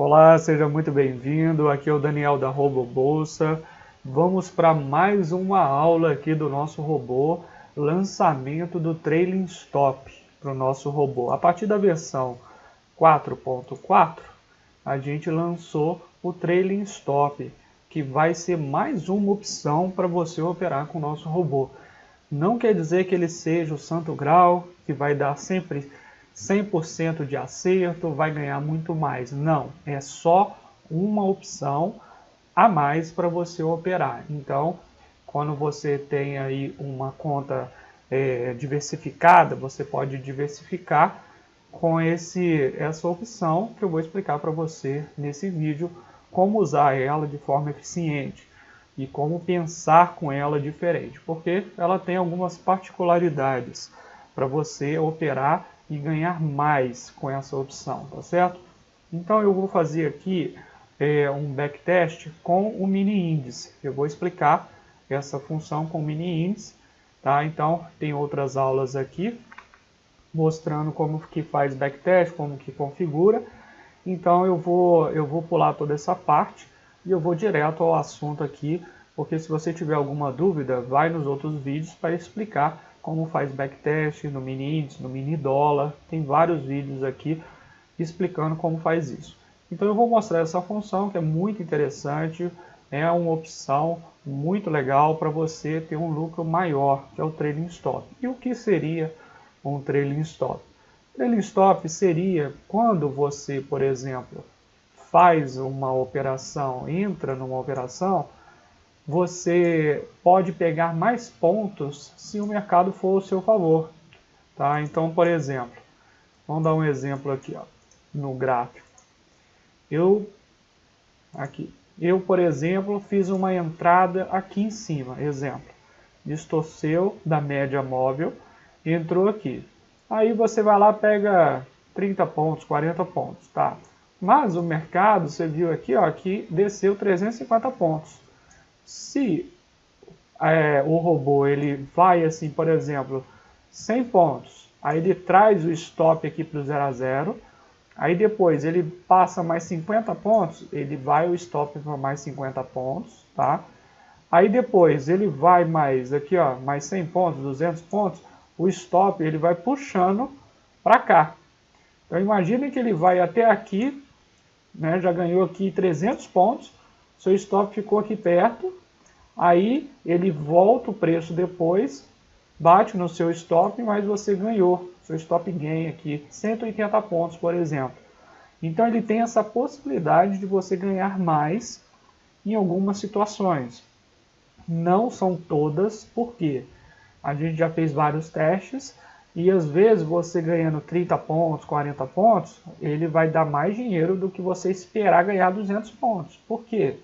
Olá, seja muito bem-vindo. Aqui é o Daniel da RoboBolsa. Vamos para mais uma aula aqui do nosso robô, lançamento do Trailing Stop para o nosso robô. A partir da versão 4.4, a gente lançou o Trailing Stop, que vai ser mais uma opção para você operar com o nosso robô. Não quer dizer que ele seja o santo grau, que vai dar sempre 100% de acerto, vai ganhar muito mais. Não, é só uma opção a mais para você operar. Então, quando você tem aí uma conta diversificada, você pode diversificar com essa opção que eu vou explicar para você nesse vídeo, como usar ela de forma eficiente e como pensar com ela diferente, porque ela tem algumas particularidades para você operar e ganhar mais com essa opção, tá certo? Então eu vou fazer aqui um backtest com o mini índice. Eu vou explicar essa função com o mini índice, tá? Então tem outras aulas aqui mostrando como que faz backtest, como que configura. Então eu vou pular toda essa parte e eu vou direto ao assunto aqui, porque se você tiver alguma dúvida, vai nos outros vídeos para explicar como faz backtest no mini índice, no mini dólar. Tem vários vídeos aqui explicando como faz isso. Então eu vou mostrar essa função que é muito interessante, é uma opção muito legal para você ter um lucro maior, que é o Trailing Stop. E o que seria um Trailing Stop? Trailing Stop seria quando você, por exemplo, faz uma operação, entra numa operação, você pode pegar mais pontos se o mercado for ao seu favor. Tá? Então, por exemplo, vamos dar um exemplo aqui, ó, no gráfico. Eu, por exemplo, fiz uma entrada aqui em cima, exemplo, distorceu da média móvel, entrou aqui. Aí você vai lá, pega 30 pontos, 40 pontos, tá? Mas o mercado, você viu aqui, ó, que desceu 350 pontos. Se o robô ele vai assim, por exemplo, 100 pontos, aí ele traz o stop aqui para o 0 a 0, aí depois ele passa mais 50 pontos, ele vai o stop para mais 50 pontos, tá? Aí depois ele vai mais aqui, ó, mais 100 pontos, 200 pontos, o stop ele vai puxando para cá. Então imagine que ele vai até aqui, né, já ganhou aqui 300 pontos, seu stop ficou aqui perto, aí ele volta o preço depois, bate no seu stop, mas você ganhou, seu stop gain aqui, 180 pontos, por exemplo. Então ele tem essa possibilidade de você ganhar mais em algumas situações. Não são todas, porque a gente já fez vários testes, e às vezes você ganhando 30 pontos, 40 pontos, ele vai dar mais dinheiro do que você esperar ganhar 200 pontos. Por quê?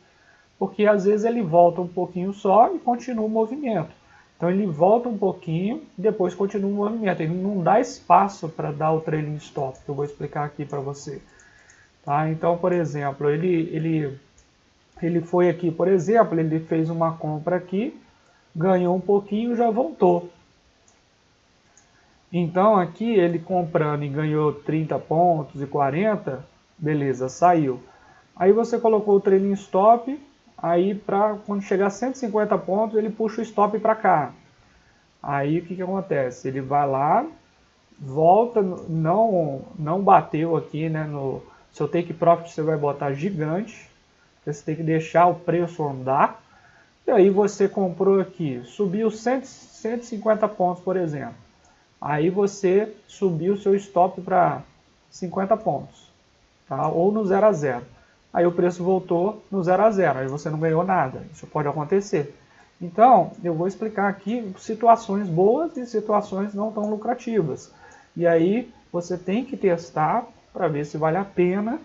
Porque às vezes ele volta um pouquinho só e continua o movimento. Então ele volta um pouquinho e depois continua o movimento. Ele não dá espaço para dar o trailing stop, que eu vou explicar aqui para você. Tá? Então, por exemplo, ele foi aqui, por exemplo, ele fez uma compra aqui, ganhou um pouquinho e já voltou. Então aqui ele comprando e ganhou 30 pontos e 40, beleza, saiu. Aí você colocou o trailing stop, aí para quando chegar a 150 pontos ele puxa o stop para cá. Aí o que acontece? Ele vai lá, volta, não bateu aqui, né, no seu take profit você vai botar gigante, você tem que deixar o preço andar. E aí você comprou aqui, subiu 150 pontos, por exemplo. Aí você subiu o seu stop para 50 pontos, tá? Ou no 0 a 0. Aí o preço voltou no 0 a 0, aí você não ganhou nada. Isso pode acontecer. Então, eu vou explicar aqui situações boas e situações não tão lucrativas. E aí você tem que testar para ver se vale a pena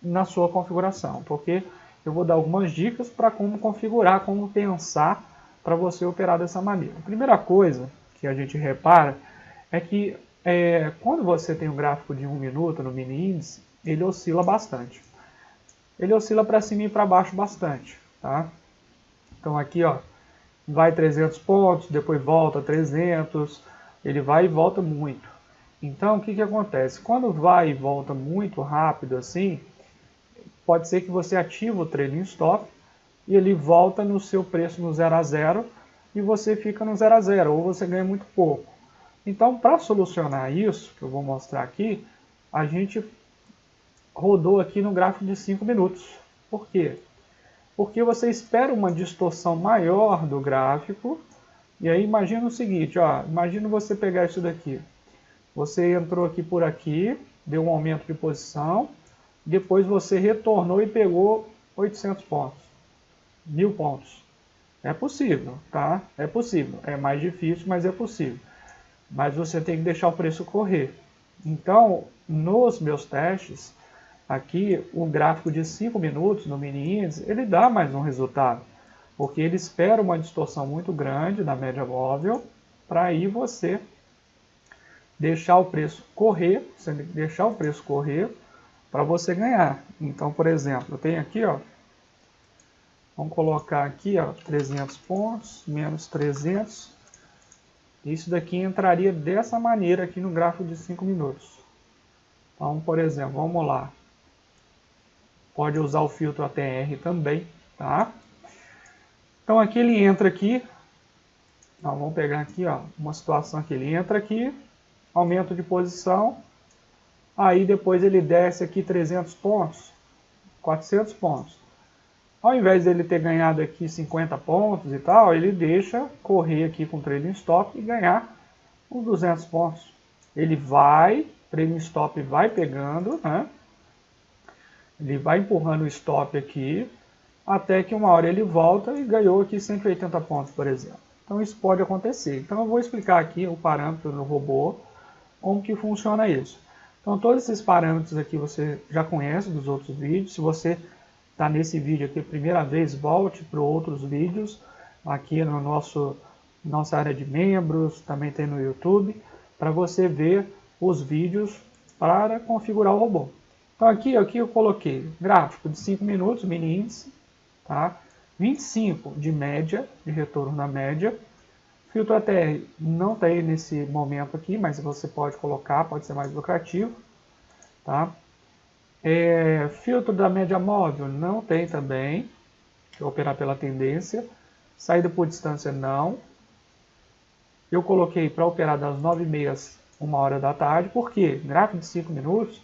na sua configuração, porque eu vou dar algumas dicas para como configurar, como pensar para você operar dessa maneira. A primeira coisa que a gente repara é que quando você tem um gráfico de 1 minuto no mini índice, ele oscila bastante. Ele oscila para cima e para baixo bastante, tá? Então aqui, ó, vai 300 pontos, depois volta 300, ele vai e volta muito. Então o que acontece? Quando vai e volta muito rápido assim, pode ser que você ative o trailing stop e ele volta no seu preço no 0 a 0 e você fica no 0 a 0 ou você ganha muito pouco. Então, para solucionar isso, que eu vou mostrar aqui, a gente rodou aqui no gráfico de 5 minutos. Por quê? Porque você espera uma distorção maior do gráfico. E aí imagina o seguinte, ó, imagina você pegar isso daqui. Você entrou aqui por aqui, deu um aumento de posição, depois você retornou e pegou 800 pontos, 1000 pontos. É possível, tá? É possível. É mais difícil, mas é possível. Mas você tem que deixar o preço correr. Então, nos meus testes, aqui o gráfico de 5 minutos no mini índice, ele dá mais um resultado. Porque ele espera uma distorção muito grande na média móvel, para aí você deixar o preço correr, para você ganhar. Então, por exemplo, eu tenho aqui, ó, vamos colocar aqui, ó, 300 pontos, menos 300. Isso daqui entraria dessa maneira aqui no gráfico de 5 minutos. Então, por exemplo, vamos lá. Pode usar o filtro ATR também, tá? Então aqui ele entra aqui, ó, vamos pegar aqui, ó, uma situação que ele entra aqui, aumento de posição, aí depois ele desce aqui 300 pontos, 400 pontos. Ao invés dele ter ganhado aqui 50 pontos e tal, ele deixa correr aqui com o trailing stop e ganhar uns 200 pontos. Ele vai, trailing stop vai pegando, né? Ele vai empurrando o stop aqui, até que uma hora ele volta e ganhou aqui 180 pontos, por exemplo. Então isso pode acontecer. Então eu vou explicar aqui o parâmetro do robô, como que funciona isso. Então todos esses parâmetros aqui você já conhece dos outros vídeos. Se você está nesse vídeo aqui a primeira vez, volte para outros vídeos, aqui no nossa área de membros, também tem no YouTube, para você ver os vídeos para configurar o robô. Então aqui eu coloquei gráfico de 5 minutos, mini índice, tá? 25 de média, de retorno na média. Filtro ATR não tem nesse momento aqui, mas você pode colocar, pode ser mais lucrativo, tá? Filtro da média móvel não tem também, que é operar pela tendência. Saída por distância não. Eu coloquei para operar das 9h30 às 1h da tarde, porque gráfico de 5 minutos,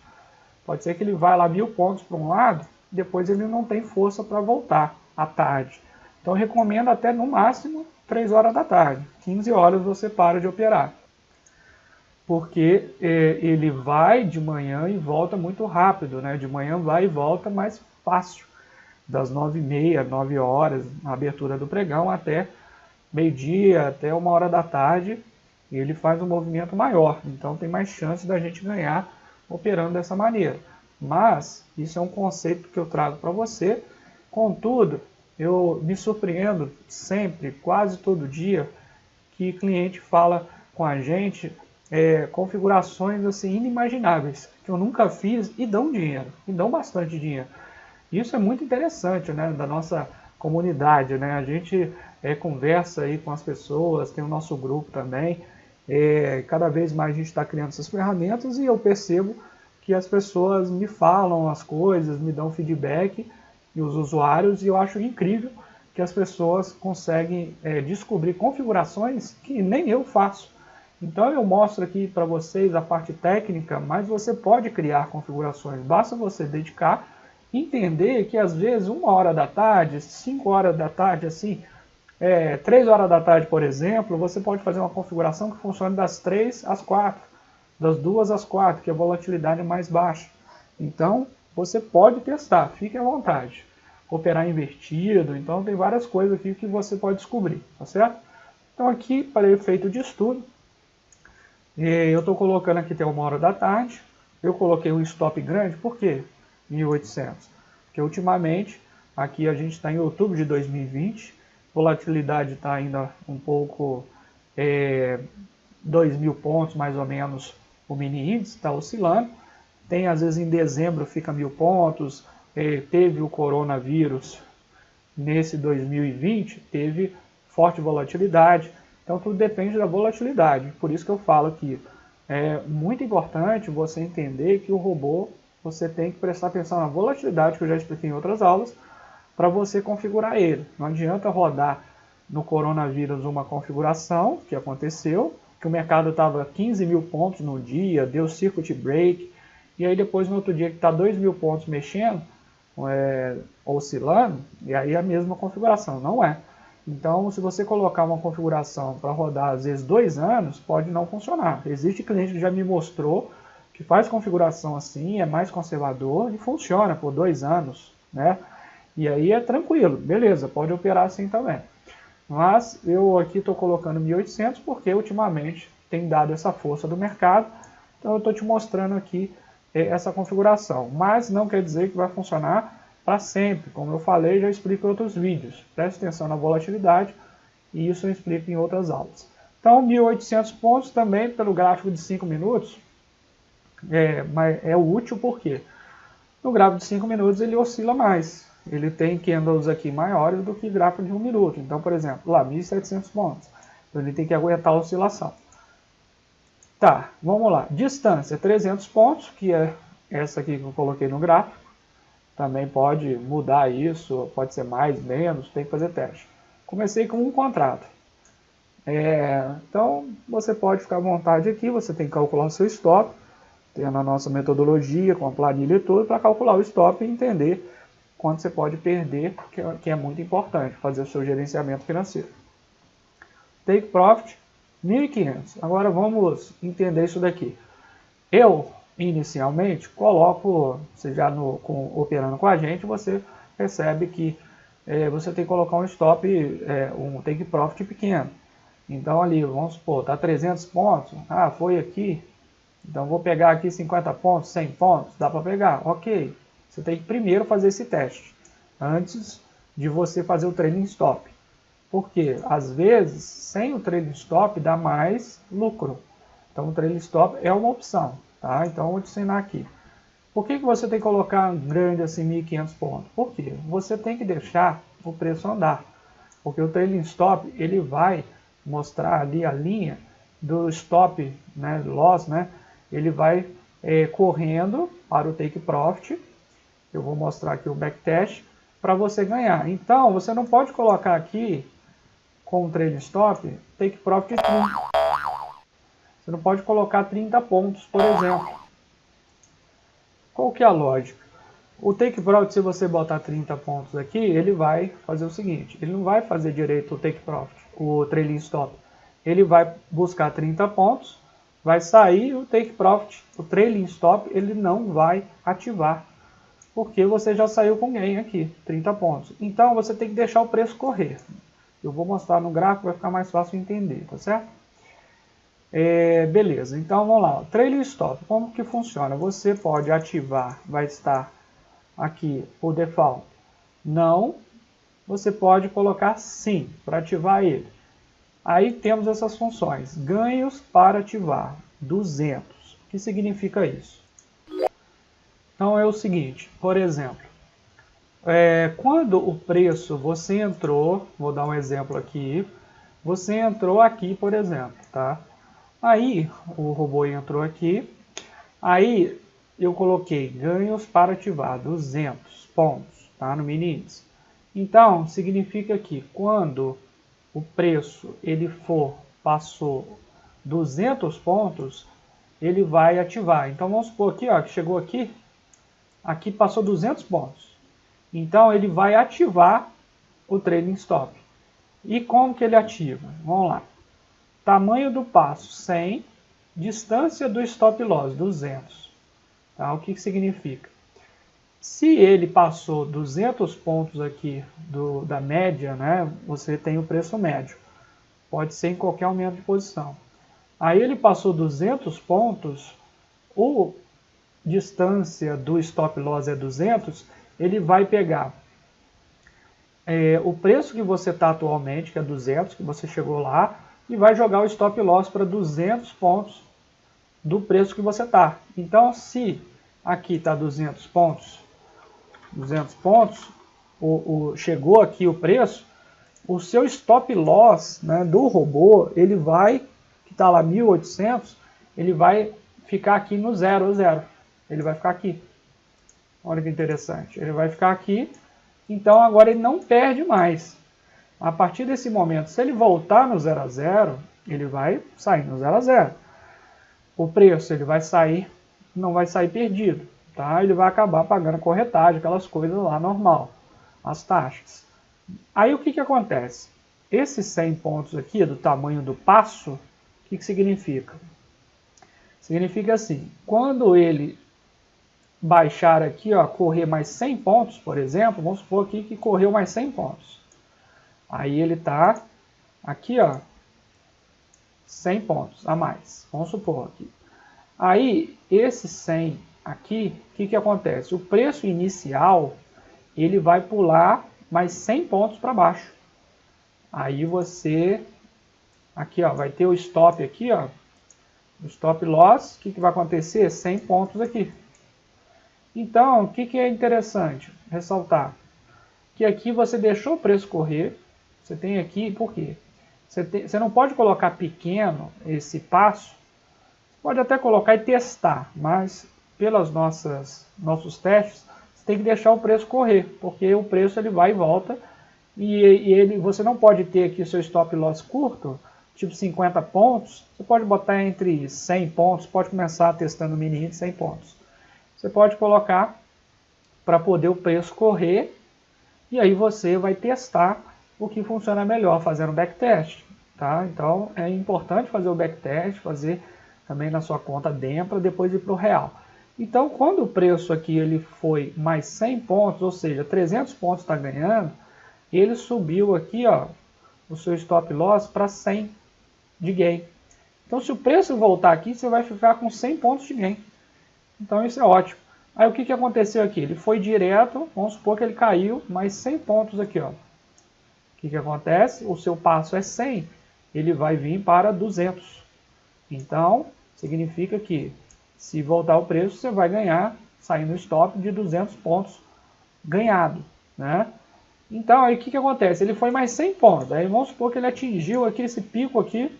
pode ser que ele vá lá 1000 pontos para um lado, depois ele não tem força para voltar à tarde. Então eu recomendo até no máximo 3 horas da tarde. 15 horas você para de operar. Porque ele vai de manhã e volta muito rápido, né? De manhã vai e volta mais fácil. Das 9h30, 9 horas, na abertura do pregão, até meio-dia, até 1h da tarde, ele faz um movimento maior. Então tem mais chance da gente ganhar operando dessa maneira. Mas isso é um conceito que eu trago para você. Contudo, eu me surpreendo sempre, quase todo dia, que cliente fala com a gente configurações assim inimagináveis, que eu nunca fiz e dão dinheiro, e dão bastante dinheiro. Isso é muito interessante, né, da nossa comunidade, né? A gente conversa aí com as pessoas, tem o nosso grupo também, cada vez mais a gente está criando essas ferramentas e eu percebo que as pessoas me falam as coisas, me dão feedback, e os usuários, e eu acho incrível que as pessoas conseguem descobrir configurações que nem eu faço. Então eu mostro aqui para vocês a parte técnica, mas você pode criar configurações, basta você dedicar, entender que às vezes 1h da tarde, 5 horas da tarde, assim, 3 horas da tarde, por exemplo, você pode fazer uma configuração que funcione das 3 às 4, das 2 às 4, que a volatilidade é mais baixa. Então você pode testar, fique à vontade. Operar invertido, então tem várias coisas aqui que você pode descobrir, tá certo? Então aqui, para efeito de estudo, eu estou colocando aqui até 1h da tarde, eu coloquei um stop grande, por quê? 1800. Porque ultimamente, aqui a gente está em outubro de 2020, volatilidade está ainda um pouco, 2.000 pontos mais ou menos, o mini índice está oscilando, tem às vezes em dezembro fica 1.000 pontos, teve o coronavírus nesse 2020, teve forte volatilidade, então tudo depende da volatilidade. Por isso que eu falo que é muito importante você entender que o robô você tem que prestar atenção na volatilidade, que eu já expliquei em outras aulas, para você configurar ele. Não adianta rodar no coronavírus uma configuração, que aconteceu, que o mercado estava 15 mil pontos no dia, deu circuit break, e aí depois no outro dia que está 2 mil pontos mexendo, oscilando, e aí a mesma configuração, não é. Então, se você colocar uma configuração para rodar às vezes 2 anos, pode não funcionar. Existe cliente que já me mostrou que faz configuração assim, é mais conservador e funciona por 2 anos, né? E aí é tranquilo, beleza, pode operar assim também. Mas eu aqui estou colocando 1800 porque ultimamente tem dado essa força do mercado, então eu estou te mostrando aqui essa configuração. Mas não quer dizer que vai funcionar para sempre, como eu falei, já explico em outros vídeos. Preste atenção na volatilidade e isso eu explico em outras aulas. Então 1800 pontos também pelo gráfico de 5 minutos é útil porque no gráfico de 5 minutos ele oscila mais. Ele tem candles aqui maiores do que gráfico de 1 minuto. Então, por exemplo, lá 1.700 pontos. Então ele tem que aguentar a oscilação. Tá, vamos lá. Distância 300 pontos, que é essa aqui que eu coloquei no gráfico. Também pode mudar isso, pode ser mais, menos, tem que fazer teste. Comecei com um contrato. Então, você pode ficar à vontade aqui, você tem que calcular o seu stop, tendo a nossa metodologia, com a planilha e tudo, para calcular o stop e entender quanto você pode perder, que é muito importante, fazer o seu gerenciamento financeiro. Take Profit, 1.500. Agora vamos entender isso daqui. Eu, inicialmente, coloco, você já operando com a gente, você percebe que você tem que colocar um stop, um take profit pequeno. Então ali, vamos supor, está 300 pontos, foi aqui, então vou pegar aqui 50 pontos, 100 pontos, dá para pegar, ok. Você tem que primeiro fazer esse teste, antes de você fazer o trailing stop. Porque, às vezes, sem o trailing stop dá mais lucro. Então o trailing stop é uma opção. Tá? Então eu vou te ensinar aqui. Por que você tem que colocar grande assim 1.500 pontos? Porque você tem que deixar o preço andar. Porque o trailing stop ele vai mostrar ali a linha do stop, né, loss, né? Ele vai correndo para o take profit. Eu vou mostrar aqui o backtest para você ganhar. Então você não pode colocar aqui com o trailing stop take profit 30. Você não pode colocar 30 pontos, por exemplo. Qual que é a lógica? O take profit, se você botar 30 pontos aqui, ele vai fazer o seguinte, ele não vai fazer direito o take profit, o trailing stop. Ele vai buscar 30 pontos, vai sair o take profit, o trailing stop, ele não vai ativar. Porque você já saiu com gain aqui, 30 pontos. Então você tem que deixar o preço correr. Eu vou mostrar no gráfico, vai ficar mais fácil entender, tá certo? Beleza, então vamos lá. Trailing stop, como que funciona? Você pode ativar, vai estar aqui o default não, você pode colocar sim para ativar ele. Aí temos essas funções, ganhos para ativar, 200. O que significa isso? Então é o seguinte, por exemplo, quando o preço, você entrou, vou dar um exemplo aqui, você entrou aqui, por exemplo, tá? Aí o robô entrou aqui, aí eu coloquei ganhos para ativar, 200 pontos, tá? No mini índice. Então, significa que quando o preço ele passou 200 pontos, ele vai ativar. Então vamos supor aqui, ó, que chegou aqui passou 200 pontos. Então ele vai ativar o trailing stop. E como que ele ativa? Vamos lá. Tamanho do passo 100, distância do stop loss 200. Tá? O que significa? Se ele passou 200 pontos aqui da média, né, você tem o preço médio. Pode ser em qualquer aumento de posição. Aí ele passou 200 pontos, ou distância do stop loss é 200, ele vai pegar o preço que você está atualmente, que é 200, que você chegou lá, e vai jogar o stop loss para 200 pontos do preço que você está. Então, se aqui está 200 pontos, chegou aqui o preço, o seu stop loss, né, do robô, ele vai, que está lá 1.800, ele vai ficar aqui no 0, 0. Ele vai ficar aqui. Olha que interessante. Ele vai ficar aqui. Então agora ele não perde mais. A partir desse momento, se ele voltar no 0 a 0, ele vai sair no 0 a 0. O preço ele vai sair, não vai sair perdido, tá? Ele vai acabar pagando a corretagem, aquelas coisas lá normal, as taxas. Aí o que acontece? Esses 100 pontos aqui, do tamanho do passo, o que significa? Significa assim, quando ele baixar aqui, ó, correr mais 100 pontos, por exemplo, vamos supor aqui que correu mais 100 pontos. Aí ele está aqui, ó, 100 pontos a mais, vamos supor aqui. Aí, esse 100 aqui, o que acontece? O preço inicial, ele vai pular mais 100 pontos para baixo. Aí você, aqui ó, vai ter o stop aqui, ó, o stop loss, o que vai acontecer? 100 pontos aqui. Então, o que é interessante ressaltar? Que aqui você deixou o preço correr, você tem aqui, por quê? Você não pode colocar pequeno esse passo, pode até colocar e testar, mas pelos nossos testes, você tem que deixar o preço correr, porque o preço ele vai e volta, e você não pode ter aqui o seu stop loss curto, tipo 50 pontos, você pode botar entre 100 pontos, pode começar testando o mini de 100 pontos. Você pode colocar para poder o preço correr, e aí você vai testar o que funciona melhor, fazendo backtest. Tá? Então é importante fazer o backtest, fazer também na sua conta demo, para depois ir para o real. Então quando o preço aqui ele foi mais 100 pontos, ou seja, 300 pontos está ganhando, ele subiu aqui ó, o seu stop loss para 100 de gain. Então se o preço voltar aqui, você vai ficar com 100 pontos de gain. Então isso é ótimo. Aí o que aconteceu aqui? Ele foi direto, vamos supor que ele caiu mais 100 pontos aqui. Ó. O que acontece? O seu passo é 100, ele vai vir para 200. Então, significa que se voltar o preço, você vai ganhar, sair no stop de 200 pontos ganhado. Né? Então, aí o que acontece? Ele foi mais 100 pontos. Aí vamos supor que ele atingiu aqui esse pico aqui.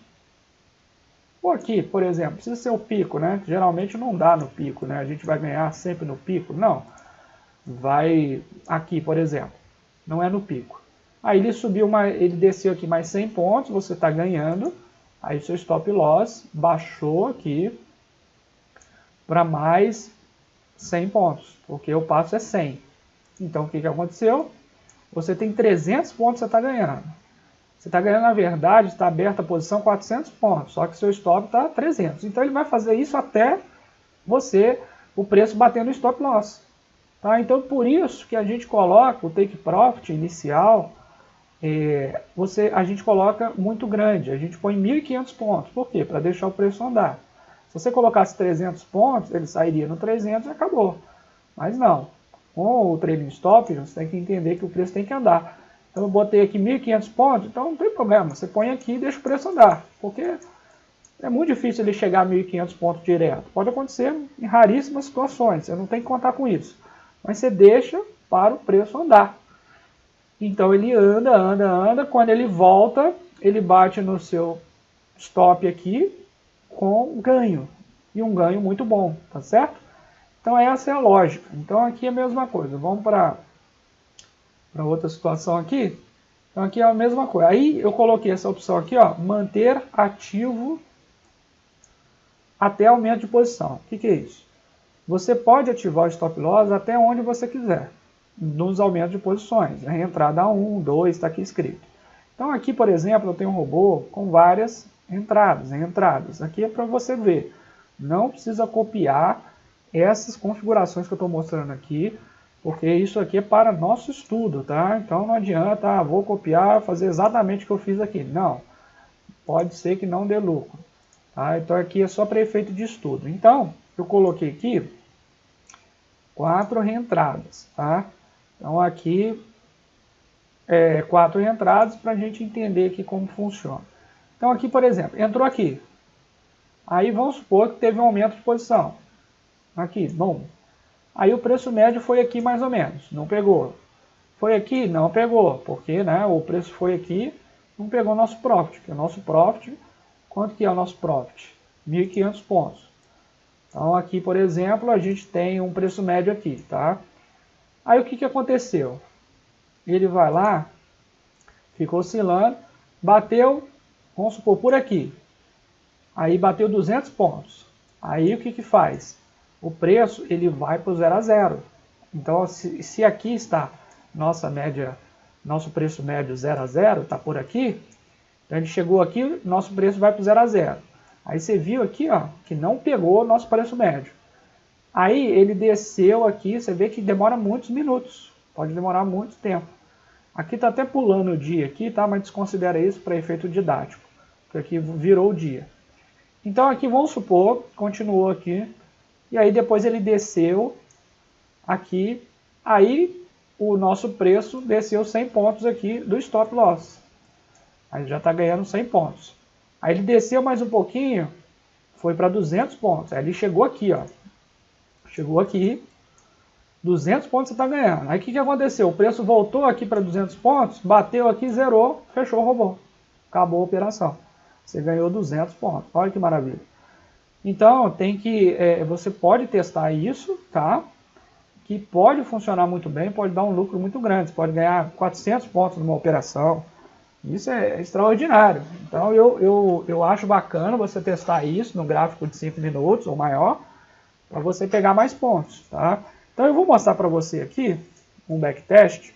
Ou aqui, por exemplo, precisa ser o pico, né? Geralmente não dá no pico, né? A gente vai ganhar sempre no pico. Não. Vai aqui, por exemplo. Não é no pico. Aí ele subiu, ele desceu aqui mais 100 pontos, você está ganhando. Aí o seu stop loss baixou aqui para mais 100 pontos, porque o passo é 100. Então o que aconteceu? Você tem 300 pontos que você está ganhando. Você está ganhando, na verdade, está aberta a posição 400 pontos, só que seu stop está 300. Então ele vai fazer isso até o preço bater no stop loss. Tá? Então por isso que a gente coloca o take profit inicial, a gente coloca muito grande, a gente põe 1.500 pontos. Por quê? Para deixar o preço andar. Se você colocasse 300 pontos, ele sairia no 300 e acabou. Mas não. Com o trailing stop, você tem que entender que o preço tem que andar. Então eu botei aqui 1.500 pontos, então não tem problema. Você põe aqui e deixa o preço andar. Porque é muito difícil ele chegar a 1.500 pontos direto. Pode acontecer em raríssimas situações, você não tem que contar com isso. Mas você deixa para o preço andar. Então ele anda. Quando ele volta, ele bate no seu stop aqui com ganho. E um ganho muito bom, tá certo? Então essa é a lógica. Então aqui é a mesma coisa. Vamos para outra situação aqui. Então aqui é a mesma coisa. Aí eu coloquei essa opção aqui, ó, manter ativo até aumento de posição. O que é isso? Você pode ativar o stop loss até onde você quiser, nos aumentos de posições. A entrada 1, 2, está aqui escrito. Então aqui, por exemplo, eu tenho um robô com várias entradas. Aqui é para você ver. Não precisa copiar essas configurações que eu estou mostrando aqui, porque isso aqui é para nosso estudo, tá? Então não adianta, vou copiar, fazer exatamente o que eu fiz aqui. Não, pode ser que não dê lucro. Tá? Então aqui é só para efeito de estudo. Então, eu coloquei aqui 4 reentradas, tá? Então aqui 4 reentradas para a gente entender aqui como funciona. Então aqui, por exemplo, entrou aqui. Aí vamos supor que teve um aumento de posição. Aqui, bom. Aí o preço médio foi aqui mais ou menos, não pegou. Foi aqui, não pegou, porque né, o preço foi aqui, não pegou nosso profit. Porque o nosso profit, quanto que é o nosso profit? 1.500 pontos. Então aqui, por exemplo, a gente tem um preço médio aqui, tá? Aí o que, que aconteceu? Ele vai lá, fica oscilando, bateu, vamos supor, por aqui. Aí bateu 200 pontos. Aí o que, que faz? O preço ele vai para o 0 a 0. Então, se aqui está nossa média, nosso preço médio 0 a 0, está por aqui, então ele chegou aqui, nosso preço vai para o 0 a 0. Aí você viu aqui, ó, que não pegou o nosso preço médio. Aí ele desceu aqui, você vê que demora muitos minutos, pode demorar muito tempo. Aqui está até pulando o dia aqui, tá? Mas desconsidera isso para efeito didático, porque aqui virou o dia. Então aqui vamos supor, continuou aqui, e aí depois ele desceu aqui, aí o nosso preço desceu 100 pontos aqui do stop loss. Aí já está ganhando 100 pontos. Aí ele desceu mais um pouquinho, foi para 200 pontos. Aí ele chegou aqui, ó. Chegou aqui, 200 pontos você está ganhando. Aí o que, que aconteceu? O preço voltou aqui para 200 pontos, bateu aqui, zerou, fechou o robô. Acabou a operação. Você ganhou 200 pontos. Olha que maravilha. Então, tem que, você pode testar isso, tá? Que pode funcionar muito bem, pode dar um lucro muito grande. Você pode ganhar 400 pontos numa operação. Isso é extraordinário. Então, eu acho bacana você testar isso no gráfico de 5 minutos ou maior, para você pegar mais pontos, tá? Então, eu vou mostrar para você aqui um backtest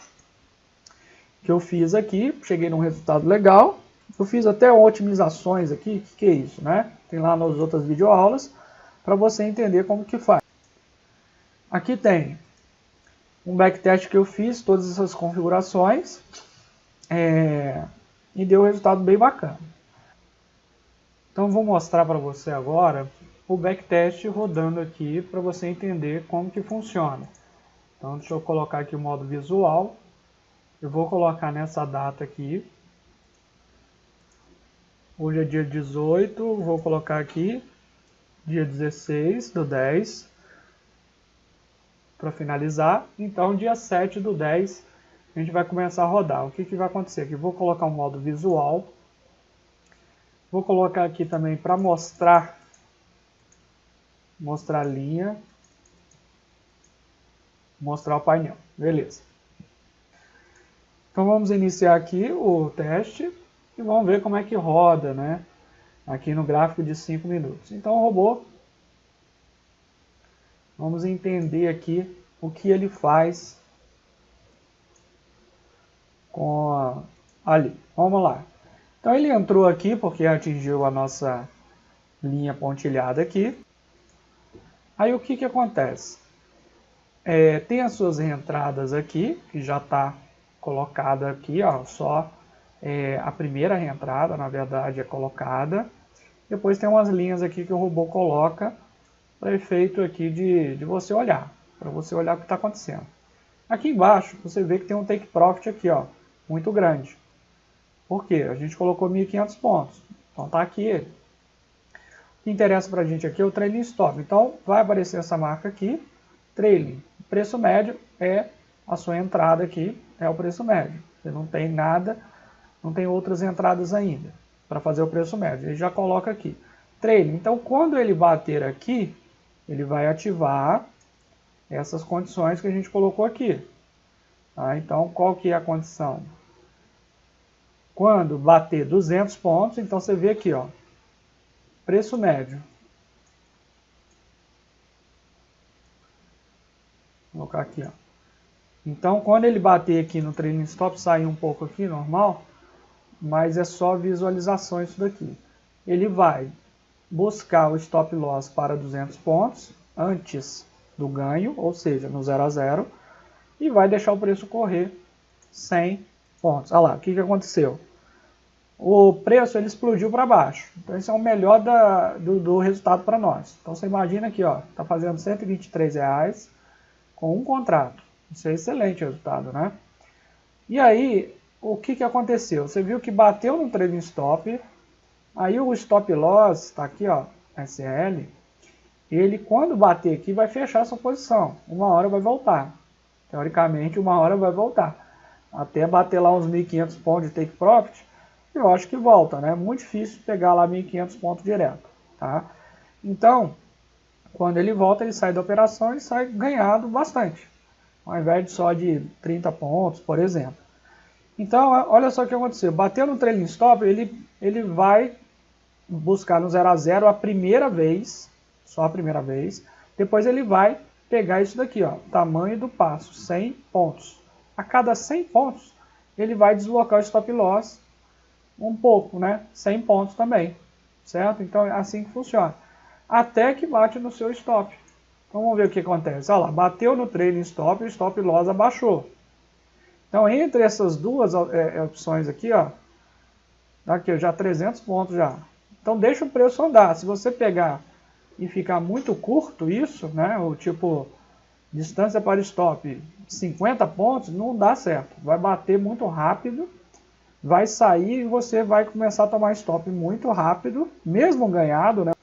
que eu fiz aqui. Cheguei num resultado legal. Eu fiz até otimizações aqui. O que é isso, né? Tem lá nas outras videoaulas para você entender como que faz. Aqui tem um backtest que eu fiz, todas essas configurações, e deu um resultado bem bacana. Então vou mostrar para você agora o backtest rodando aqui para você entender como que funciona. Então deixa eu colocar aqui o modo visual. Eu vou colocar nessa data aqui. Hoje é dia 18, vou colocar aqui dia 16 do 10 para finalizar. Então dia 7 do 10 a gente vai começar a rodar. O que, que vai acontecer aqui? Vou colocar um modo visual. Vou colocar aqui também para mostrar a linha, mostrar o painel. Beleza. Então vamos iniciar aqui o teste e vamos ver como é que roda, né? Aqui no gráfico de 5 minutos. Então o robô, vamos entender aqui o que ele faz com ali. Vamos lá. Então ele entrou aqui porque atingiu a nossa linha pontilhada aqui. Aí o que, que acontece? Tem as suas reentradas aqui, que já está colocada aqui, ó, só a primeira reentrada, na verdade, é colocada. Depois tem umas linhas aqui que o robô coloca para efeito aqui de você olhar, para você olhar o que está acontecendo. Aqui embaixo você vê que tem um take profit aqui, ó, muito grande. Por quê? A gente colocou 1.500 pontos, então está aqui ele. O que interessa para a gente aqui é o trailing stop. Então vai aparecer essa marca aqui, trailing. O preço médio é a sua entrada aqui, é o preço médio. Você não tem nada, não tem outras entradas ainda para fazer o preço médio. Ele já coloca aqui. Trailing. Então quando ele bater aqui, ele vai ativar essas condições que a gente colocou aqui. Tá? Então qual que é a condição? Quando bater 200 pontos, então você vê aqui, ó, preço médio. Vou colocar aqui, ó. Então, quando ele bater aqui no trailing stop, sair um pouco aqui, normal, mas é só visualização isso daqui. Ele vai buscar o stop loss para 200 pontos antes do ganho, ou seja, no 0 a 0, e vai deixar o preço correr 100 pontos. Olha lá, o que, que aconteceu? O preço ele explodiu para baixo. Então esse é o melhor do resultado para nós. Então você imagina aqui, ó, está fazendo R$ 123 com um contrato. Isso é excelente resultado, né? E aí, o que, que aconteceu? Você viu que bateu no trading stop, aí o stop loss, está aqui, ó, SL, ele quando bater aqui vai fechar essa posição. Uma hora vai voltar. Teoricamente, uma hora vai voltar. Até bater lá uns 1.500 pontos de take profit, eu acho que volta, né? Muito difícil pegar lá 1.500 pontos direto, tá? Então, quando ele volta, ele sai da operação e sai ganhado bastante. ao invés de só de 30 pontos, por exemplo. Então, olha só o que aconteceu. Bateu no trailing stop, ele vai buscar no 0 a 0 a primeira vez, só a primeira vez. Depois ele vai pegar isso daqui, ó, tamanho do passo, 100 pontos. A cada 100 pontos, ele vai deslocar o stop loss um pouco, né? 100 pontos também, certo? Então é assim que funciona. Até que bate no seu stop. Então vamos ver o que acontece. Olha lá, bateu no trailing stop e o stop loss abaixou. Então entre essas duas opções aqui, ó, aqui já 300 pontos já. Então deixa o preço andar. Se você pegar e ficar muito curto isso, né, o tipo distância para stop 50 pontos, não dá certo. Vai bater muito rápido, vai sair e você vai começar a tomar stop muito rápido, mesmo ganhado, né?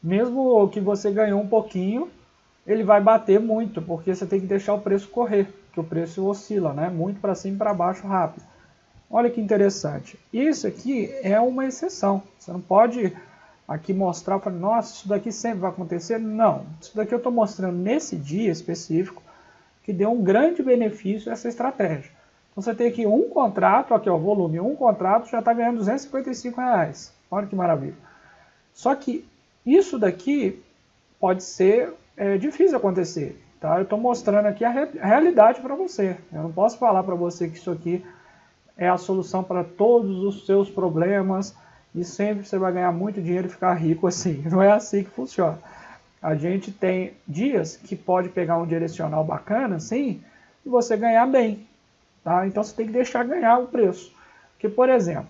Mesmo que você ganhou um pouquinho, ele vai bater muito, porque você tem que deixar o preço correr, que o preço oscila, né? Muito para cima e para baixo rápido. Olha que interessante. Isso aqui é uma exceção. Você não pode aqui mostrar, falar, nossa, isso daqui sempre vai acontecer. Não. Isso daqui eu estou mostrando nesse dia específico que deu um grande benefício a essa estratégia. Então você tem aqui um contrato, aqui ó, volume, um contrato já está ganhando R$255. Olha que maravilha. Só que isso daqui pode ser difícil acontecer. Tá? Eu estou mostrando aqui a realidade para você. Eu não posso falar para você que isso aqui é a solução para todos os seus problemas e sempre você vai ganhar muito dinheiro e ficar rico assim. Não é assim que funciona. A gente tem dias que pode pegar um direcional bacana, sim, e você ganhar bem. Tá? Então você tem que deixar ganhar o preço. Porque, por exemplo,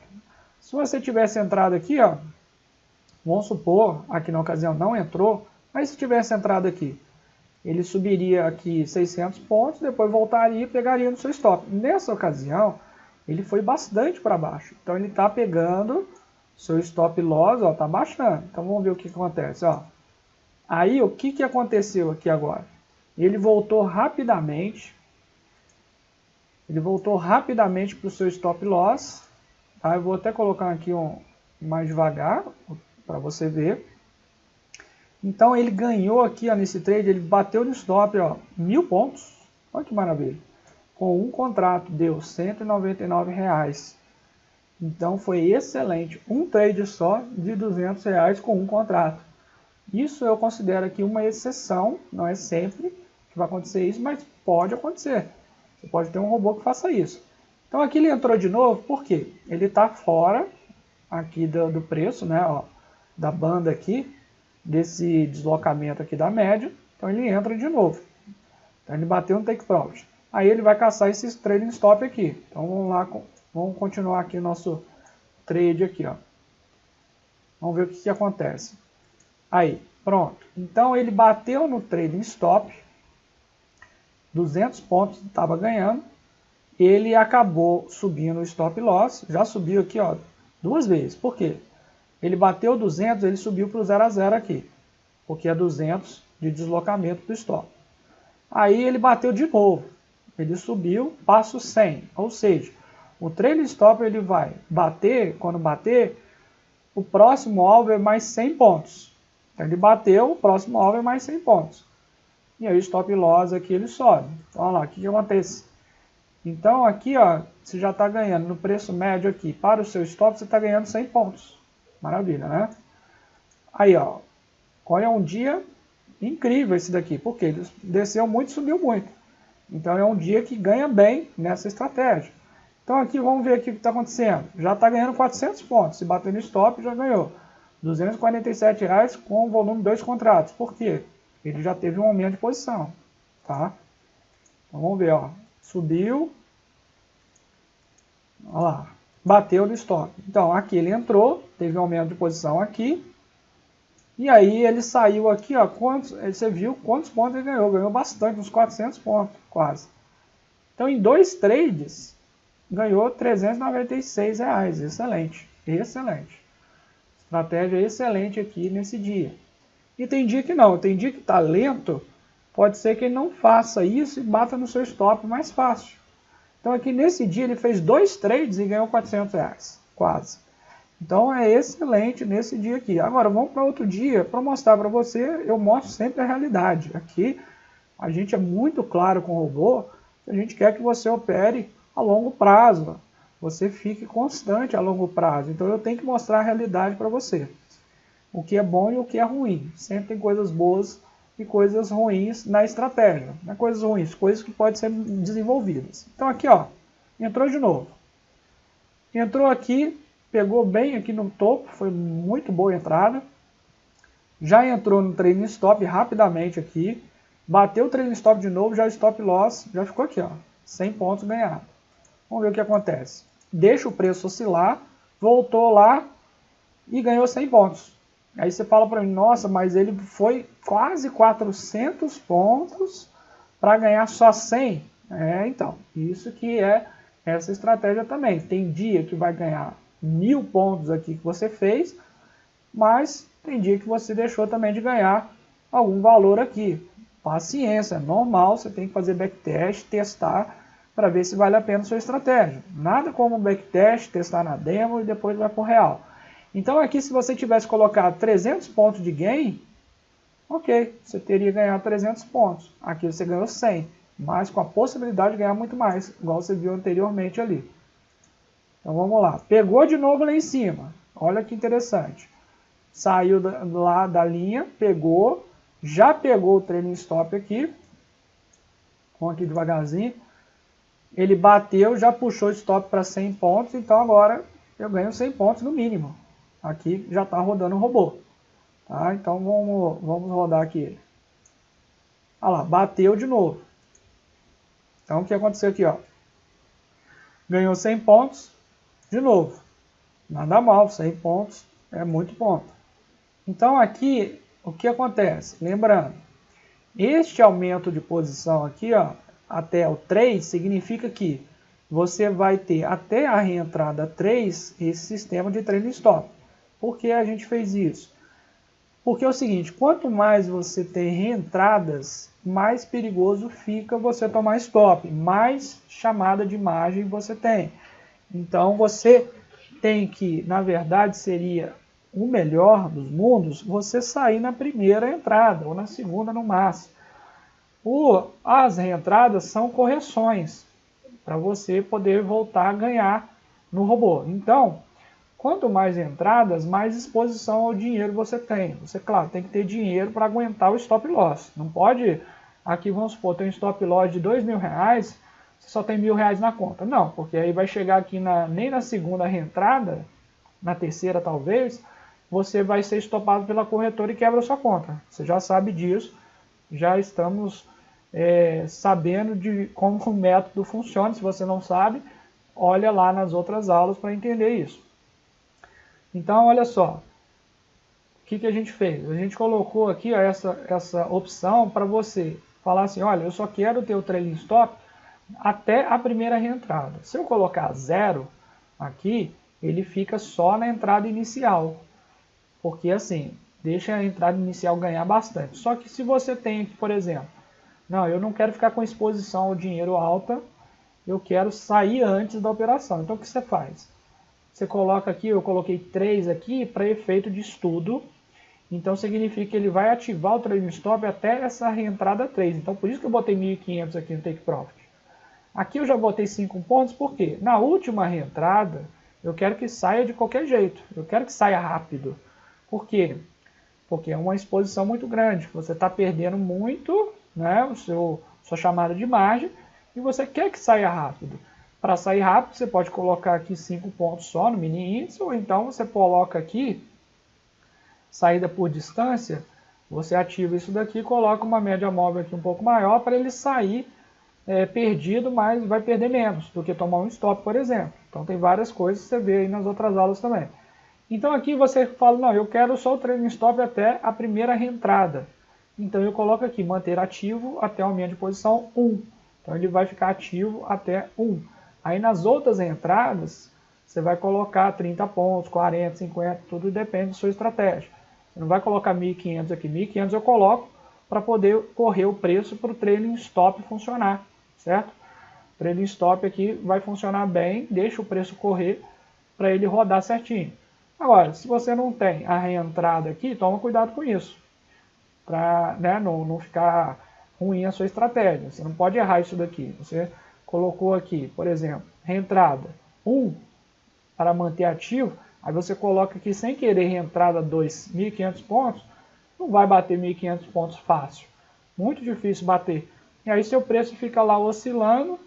se você tivesse entrado aqui, ó, vamos supor, aqui na ocasião não entrou, mas se tivesse entrado aqui, ele subiria aqui 600 pontos, depois voltaria e pegaria no seu stop. Nessa ocasião, ele foi bastante para baixo. Então ele está pegando seu stop loss, ó, está baixando. Então vamos ver o que acontece. Ó. Aí o que aconteceu aqui agora? Ele voltou rapidamente. Ele voltou rapidamente para o seu stop loss. Tá? Eu vou até colocar aqui mais devagar para você ver. Então ele ganhou aqui ó, nesse trade, ele bateu no stop, ó, 1000 pontos. Olha que maravilha. Com um contrato deu R$199. Então foi excelente. Um trade só de R$200 com um contrato. Isso eu considero aqui uma exceção. Não é sempre que vai acontecer isso, mas pode acontecer. Você pode ter um robô que faça isso. Então aqui ele entrou de novo, por quê? Ele está fora aqui do preço, né, ó, da banda aqui, desse deslocamento aqui da média. Então ele entra de novo. Então ele bateu no take profit. Aí ele vai caçar esses trailing stop aqui. Então vamos lá, vamos continuar aqui o nosso trade aqui, ó. Vamos ver o que acontece. Aí, pronto. Então ele bateu no trailing stop, 200 pontos estava ganhando, ele acabou subindo o stop loss, já subiu aqui, ó, 2 vezes. Por quê? Ele bateu 200, ele subiu para o 0 a 0 aqui, porque é 200 de deslocamento do stop. Aí ele bateu de novo. Ele subiu, passo 100, ou seja, o trailing stop ele vai bater, quando bater, o próximo alvo é mais 100 pontos. Então ele bateu, o próximo alvo é mais 100 pontos. E aí o stop loss aqui ele sobe. Então olha lá, o que acontece? Então aqui ó, você já está ganhando no preço médio aqui, para o seu stop você está ganhando 100 pontos. Maravilha, né? Aí ó, olha um dia incrível esse daqui, porque ele desceu muito e subiu muito. Então é um dia que ganha bem nessa estratégia. Então aqui vamos ver aqui o que está acontecendo. Já está ganhando 400 pontos. Se bater no stop já ganhou. R$247 com o volume 2 contratos. Por quê? Ele já teve um aumento de posição. Tá? Então vamos ver. Ó. Subiu. Olha lá. Bateu no stop. Então aqui ele entrou. Teve um aumento de posição aqui. E aí ele saiu aqui, ó, você viu quantos pontos ele ganhou? Ganhou bastante, uns 400 pontos, quase. Então em 2 trades, ganhou R$396. Excelente, excelente. Estratégia excelente aqui nesse dia. E tem dia que não, tem dia que está lento, pode ser que ele não faça isso e bata no seu stop mais fácil. Então aqui nesse dia ele fez 2 trades e ganhou R$400, quase. Então é excelente nesse dia aqui. Agora vamos para outro dia para mostrar para você. Eu mostro sempre a realidade. Aqui A gente é muito claro com o robô, a gente quer que você opere a longo prazo, você fique constante a longo prazo. Então eu tenho que mostrar a realidade para você. O que é bom e o que é ruim. Sempre tem coisas boas e coisas ruins na estratégia. Não é coisas ruins, coisas que podem ser desenvolvidas. Então aqui, ó, entrou de novo. Entrou aqui, pegou bem aqui no topo, foi muito boa a entrada. Já entrou no trailing stop rapidamente aqui. Bateu o trailing stop de novo, já o stop loss, já ficou aqui, ó, 100 pontos ganhados. Vamos ver o que acontece. Deixa o preço oscilar, voltou lá e ganhou 100 pontos. Aí você fala para mim, nossa, mas ele foi quase 400 pontos para ganhar só 100? Então, isso que é essa estratégia também. Tem dia que vai ganhar 1000 pontos aqui que você fez, mas tem dia que você deixou também de ganhar algum valor aqui. Paciência, é normal, você tem que fazer backtest, testar para ver se vale a pena a sua estratégia. Nada como backtest, testar na demo e depois vai para o real. Então aqui se você tivesse colocado 300 pontos de gain, ok, você teria ganhado 300 pontos. Aqui você ganhou 100, mas com a possibilidade de ganhar muito mais, igual você viu anteriormente ali. Então vamos lá, pegou de novo lá em cima, olha que interessante. Saiu lá da linha, pegou, já pegou o trailing stop aqui, vamos aqui devagarzinho. Ele bateu, já puxou o stop para 100 pontos, então agora eu ganho 100 pontos no mínimo. Aqui já está rodando o robô. Tá? Então vamos rodar aqui. Olha lá, bateu de novo. Então o que aconteceu aqui? Ó? Ganhou 100 pontos de novo. Nada mal, 100 pontos é muito ponto. Então aqui o que acontece? Lembrando, este aumento de posição aqui, ó, até o 3, significa que você vai ter até a reentrada 3 esse sistema de trailing stop. Por que a gente fez isso? Porque é o seguinte, quanto mais você tem reentradas, mais perigoso fica você tomar stop, mais chamada de margem você tem. Então você tem que, na verdade, seria o melhor dos mundos, você sair na primeira entrada, ou na segunda no máximo. As reentradas são correções, para você poder voltar a ganhar no robô. Então, quanto mais entradas, mais exposição ao dinheiro você tem. Você, claro, tem que ter dinheiro para aguentar o stop loss. Não pode, aqui vamos supor, tem um stop loss de R$2.000, você só tem R$1.000 na conta. Não, porque aí vai chegar aqui nem na segunda reentrada, na terceira talvez, você vai ser estopado pela corretora e quebra a sua conta. Você já sabe disso, já estamos sabendo de como o método funciona. Se você não sabe, olha lá nas outras aulas para entender isso. Então, olha só, o que a gente fez? A gente colocou aqui ó, essa opção para você falar assim, olha, eu só quero ter o trailing stop até a primeira reentrada. Se eu colocar 0 aqui, ele fica só na entrada inicial, porque assim, deixa a entrada inicial ganhar bastante. Só que se você tem aqui, por exemplo, não, eu não quero ficar com exposição ao dinheiro alta, eu quero sair antes da operação. Então o que você faz? Você coloca aqui, eu coloquei 3 aqui para efeito de estudo. Então significa que ele vai ativar o trailing stop até essa reentrada 3. Então por isso que eu botei 1.500 aqui no take profit. Aqui eu já botei 5 pontos, por quê? Na última reentrada eu quero que saia de qualquer jeito. Eu quero que saia rápido. Por quê? Porque é uma exposição muito grande. Você está perdendo muito, né, sua chamada de margem, e você quer que saia rápido. Para sair rápido, você pode colocar aqui 5 pontos só no mini índice, ou então você coloca aqui, saída por distância, você ativa isso daqui e coloca uma média móvel aqui um pouco maior para ele sair perdido, mas vai perder menos do que tomar um stop, por exemplo. Então tem várias coisas que você vê aí nas outras aulas também. Então aqui você fala, não, eu quero só o trailing stop até a primeira reentrada. Então eu coloco aqui, manter ativo até o aumento de posição 1. Então ele vai ficar ativo até 1. Aí nas outras entradas, você vai colocar 30 pontos, 40, 50, tudo depende da sua estratégia. Você não vai colocar 1.500 aqui, 1.500 eu coloco para poder correr o preço para o trailing stop funcionar, certo? O trailing stop aqui vai funcionar bem, deixa o preço correr para ele rodar certinho. Agora, se você não tem a reentrada aqui, toma cuidado com isso. Para não ficar ruim a sua estratégia. Você não pode errar isso daqui. Você colocou aqui, por exemplo, reentrada 1 para manter ativo, aí você coloca aqui sem querer reentrada 2, 1.500 pontos, não vai bater 1.500 pontos fácil. Muito difícil bater. E aí seu preço fica lá oscilando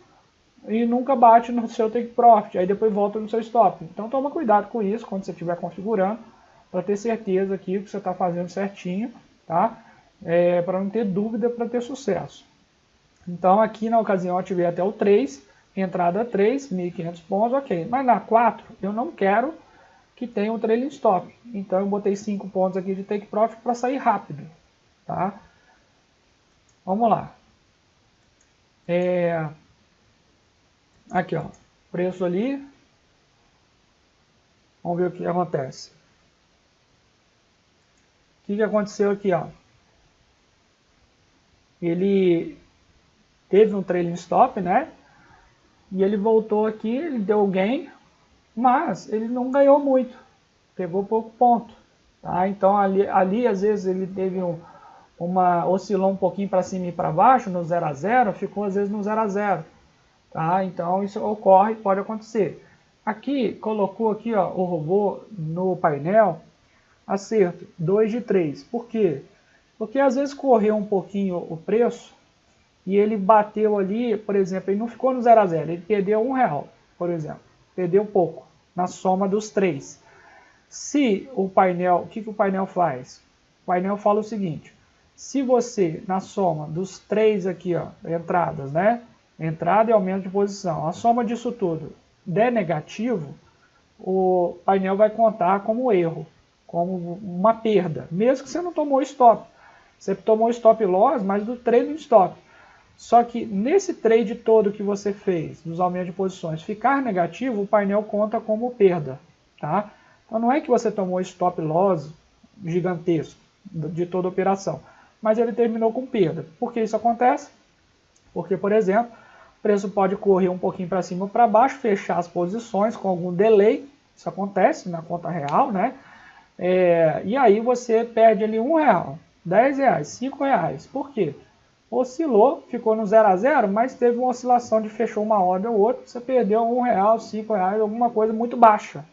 e nunca bate no seu take profit, aí depois volta no seu stop. Então toma cuidado com isso quando você estiver configurando, para ter certeza aqui que você está fazendo certinho, tá? Para não ter dúvida, para ter sucesso. Então aqui na ocasião eu ativei até o 3, entrada 3, 1.500 pontos, ok. Mas na 4 eu não quero que tenha um trailing stop. Então eu botei 5 pontos aqui de take profit para sair rápido, tá? Vamos lá. Aqui, ó, preço ali. Vamos ver o que acontece. O que aconteceu aqui, ó? Ele teve um trailing stop, né? E ele voltou aqui, ele deu gain, mas ele não ganhou muito. Pegou pouco ponto, tá? Então ali às vezes ele teve oscilou um pouquinho para cima e para baixo, no 0 a 0, ficou às vezes no 0 a 0. Tá? Então isso ocorre, pode acontecer. Aqui, colocou aqui, ó, o robô no painel, acerto, 2 de 3. Por quê? Porque às vezes correu um pouquinho o preço e ele bateu ali, por exemplo, ele não ficou no 0 a 0, ele perdeu R$1, por exemplo. Perdeu pouco, na soma dos 3. Se o painel, o que o painel faz? O painel fala o seguinte, se você, na soma dos 3 aqui, ó, entradas, né? Entrada e aumento de posição. A soma disso tudo der negativo, o painel vai contar como erro, como uma perda, mesmo que você não tomou stop. Você tomou stop loss, mas do trade stop. Só que nesse trade todo que você fez, dos aumentos de posições, ficar negativo, o painel conta como perda. Tá? Então não é que você tomou stop loss gigantesco de toda a operação, mas ele terminou com perda. Por que isso acontece? Porque, por exemplo, o preço pode correr um pouquinho para cima ou para baixo, fechar as posições com algum delay, isso acontece na conta real, né? E aí você perde ali R$1, R$10, R$5. Por quê? Oscilou, ficou no 0 a 0, mas teve uma oscilação de fechou uma ordem ou outra, você perdeu R$1, R$5, alguma coisa muito baixa.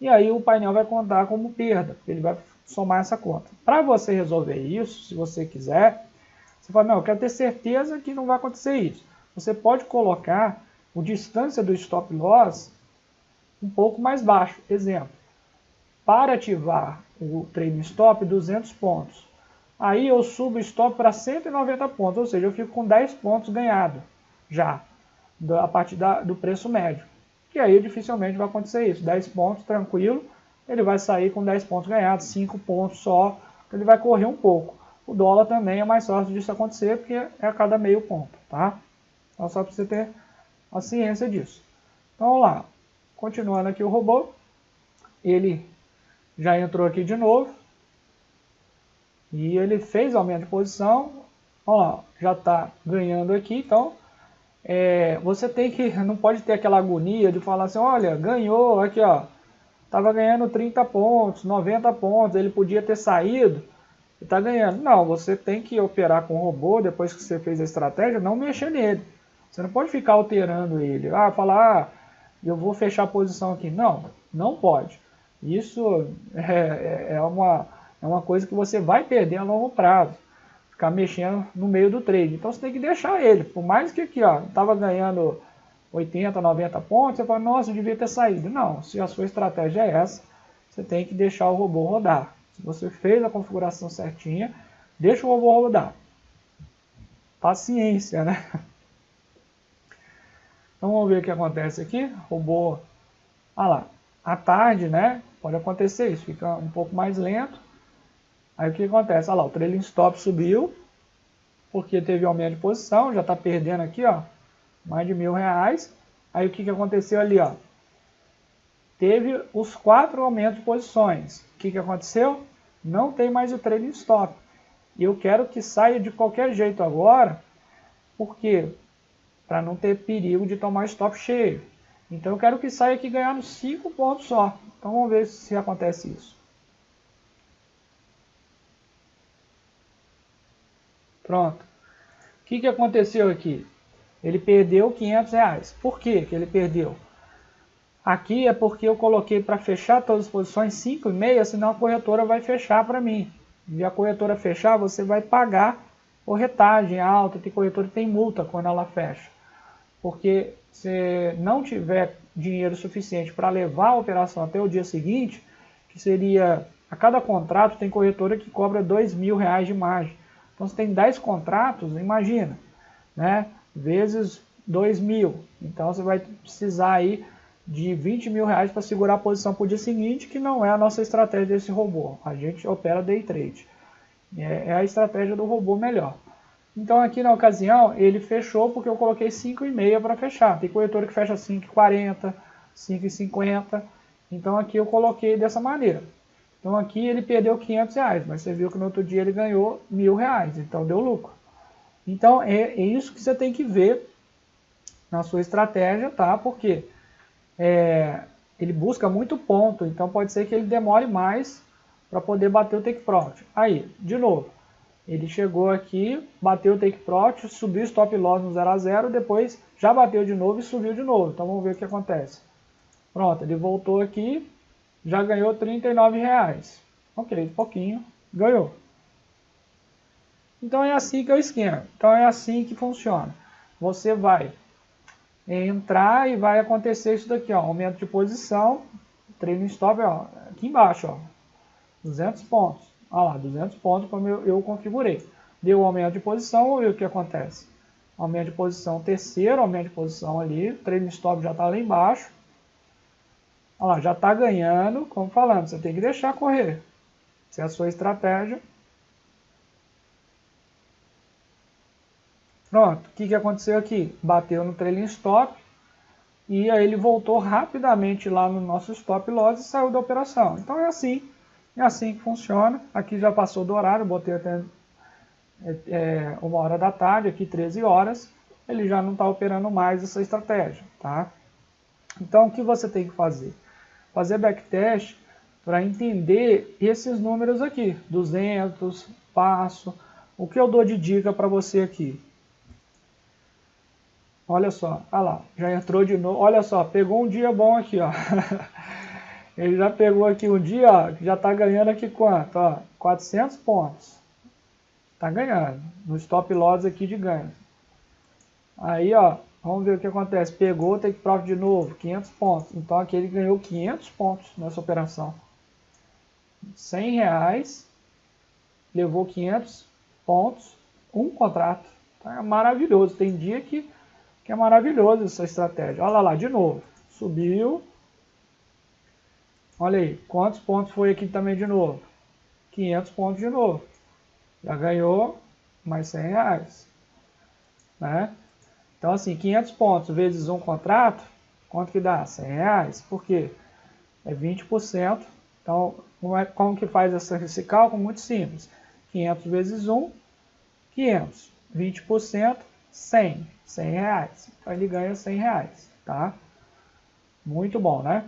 E aí o painel vai contar como perda, ele vai somar essa conta. Para você resolver isso, se você quiser, você fala, não, eu quero ter certeza que não vai acontecer isso. Você pode colocar a distância do stop loss um pouco mais baixo. Exemplo, para ativar o trailing stop, 200 pontos. Aí eu subo o stop para 190 pontos, ou seja, eu fico com 10 pontos ganhado já, a partir do preço médio. E aí dificilmente vai acontecer isso. 10 pontos, tranquilo, ele vai sair com 10 pontos ganhados, 5 pontos só, ele vai correr um pouco. O dólar também é mais fácil disso acontecer, porque é a cada meio ponto, tá? Então só para você ter a ciência disso. Então vamos lá, continuando aqui o robô, ele já entrou aqui de novo, e ele fez aumento de posição, vamos lá, já está ganhando aqui, então você não pode ter aquela agonia de falar assim, olha, ganhou, aqui ó, estava ganhando 30 pontos, 90 pontos, ele podia ter saído, e está ganhando. Não, você tem que operar com o robô, depois que você fez a estratégia, não mexer nele. Você não pode ficar alterando ele. Falar, eu vou fechar a posição aqui. Não, não pode. Isso é uma coisa que você vai perder a longo prazo. Ficar mexendo no meio do trade. Então você tem que deixar ele. Por mais que aqui, ó, estava ganhando 80, 90 pontos, você fala, nossa, eu devia ter saído. Não, se a sua estratégia é essa, você tem que deixar o robô rodar. Se você fez a configuração certinha, deixa o robô rodar. Paciência, né? Então vamos ver o que acontece aqui. Robô, lá, à tarde, né? Pode acontecer isso, fica um pouco mais lento. Aí o que acontece? Lá, o trailing stop subiu, porque teve aumento de posição, já está perdendo aqui, ó, mais de R$1.000. Aí o que aconteceu ali, ó? Teve os 4 aumentos de posições. O que aconteceu? Não tem mais o trailing stop. E eu quero que saia de qualquer jeito agora, porque para não ter perigo de tomar stop cheio. Então eu quero que saia aqui ganhando 5 pontos só. Então vamos ver se acontece isso. Pronto. que aconteceu aqui? Ele perdeu R$500. Por que ele perdeu? Aqui é porque eu coloquei para fechar todas as posições 5,5, senão a corretora vai fechar para mim. E a corretora fechar, você vai pagar corretagem alta, tem corretora que tem multa quando ela fecha. Porque se não tiver dinheiro suficiente para levar a operação até o dia seguinte, que seria, a cada contrato tem corretora que cobra R$2.000 de margem. Então você tem 10 contratos, imagina, né? Vezes 2.000. Então você vai precisar aí de R$20.000 para segurar a posição para o dia seguinte, que não é a nossa estratégia desse robô. A gente opera day trade. É a estratégia do robô melhor. Então aqui na ocasião ele fechou porque eu coloquei 5,5 para fechar. Tem corretora que fecha 5,40, 5,50. Então aqui eu coloquei dessa maneira. Então aqui ele perdeu R$500, mas você viu que no outro dia ele ganhou R$1.000. Então deu lucro. Então é isso que você tem que ver na sua estratégia, tá? Porque ele busca muito ponto, então pode ser que ele demore mais para poder bater o take profit. Aí, de novo, ele chegou aqui, bateu o take profit, subiu o stop loss no 0 a 0, depois já bateu de novo e subiu de novo. Então vamos ver o que acontece. Pronto, ele voltou aqui, já ganhou R$39. Ok, pouquinho, ganhou. Então é assim que é o esquema. Então é assim que funciona. Você vai entrar e vai acontecer isso daqui, ó, aumento de posição, trailing stop, ó, aqui embaixo, ó, 200 pontos. Olha lá, 200 pontos como eu configurei. Deu o aumento de posição, e o que acontece? Aumento de posição terceiro, aumento de posição ali, o trailing stop já está lá embaixo. Olha lá, já está ganhando, como falando, você tem que deixar correr. Se é a sua estratégia. Pronto, o que aconteceu aqui? Bateu no trailing stop e aí ele voltou rapidamente lá no nosso stop loss e saiu da operação. Então é assim que funciona. Aqui já passou do horário, botei até 1h da tarde, aqui 13 horas. Ele já não está operando mais essa estratégia, tá? Então o que você tem que fazer? Fazer backtest para entender esses números aqui, 200, passo. O que eu dou de dica para você aqui? Olha só, olha lá, já entrou de novo, olha só, pegou um dia bom aqui, ó. Ele já pegou aqui um dia, ó, que já está ganhando aqui quanto? Ó, 400 pontos. Está ganhando, no stop loss aqui de ganho. Aí, ó, vamos ver o que acontece. Pegou o take profit de novo, 500 pontos. Então aqui ele ganhou 500 pontos nessa operação. R$100, levou 500 pontos, um contrato. Então é maravilhoso, tem dia que é maravilhoso essa estratégia. Olha lá, de novo, subiu. Olha aí, quantos pontos foi aqui também de novo? 500 pontos de novo. Já ganhou mais R$100, né? Então assim, 500 pontos vezes um contrato, quanto que dá? R$100. Por quê? É 20%. Então, como que faz esse cálculo? Muito simples. 500 vezes 1, 500. 20%, 100. R$100. Então ele ganha R$100, tá? Muito bom, né?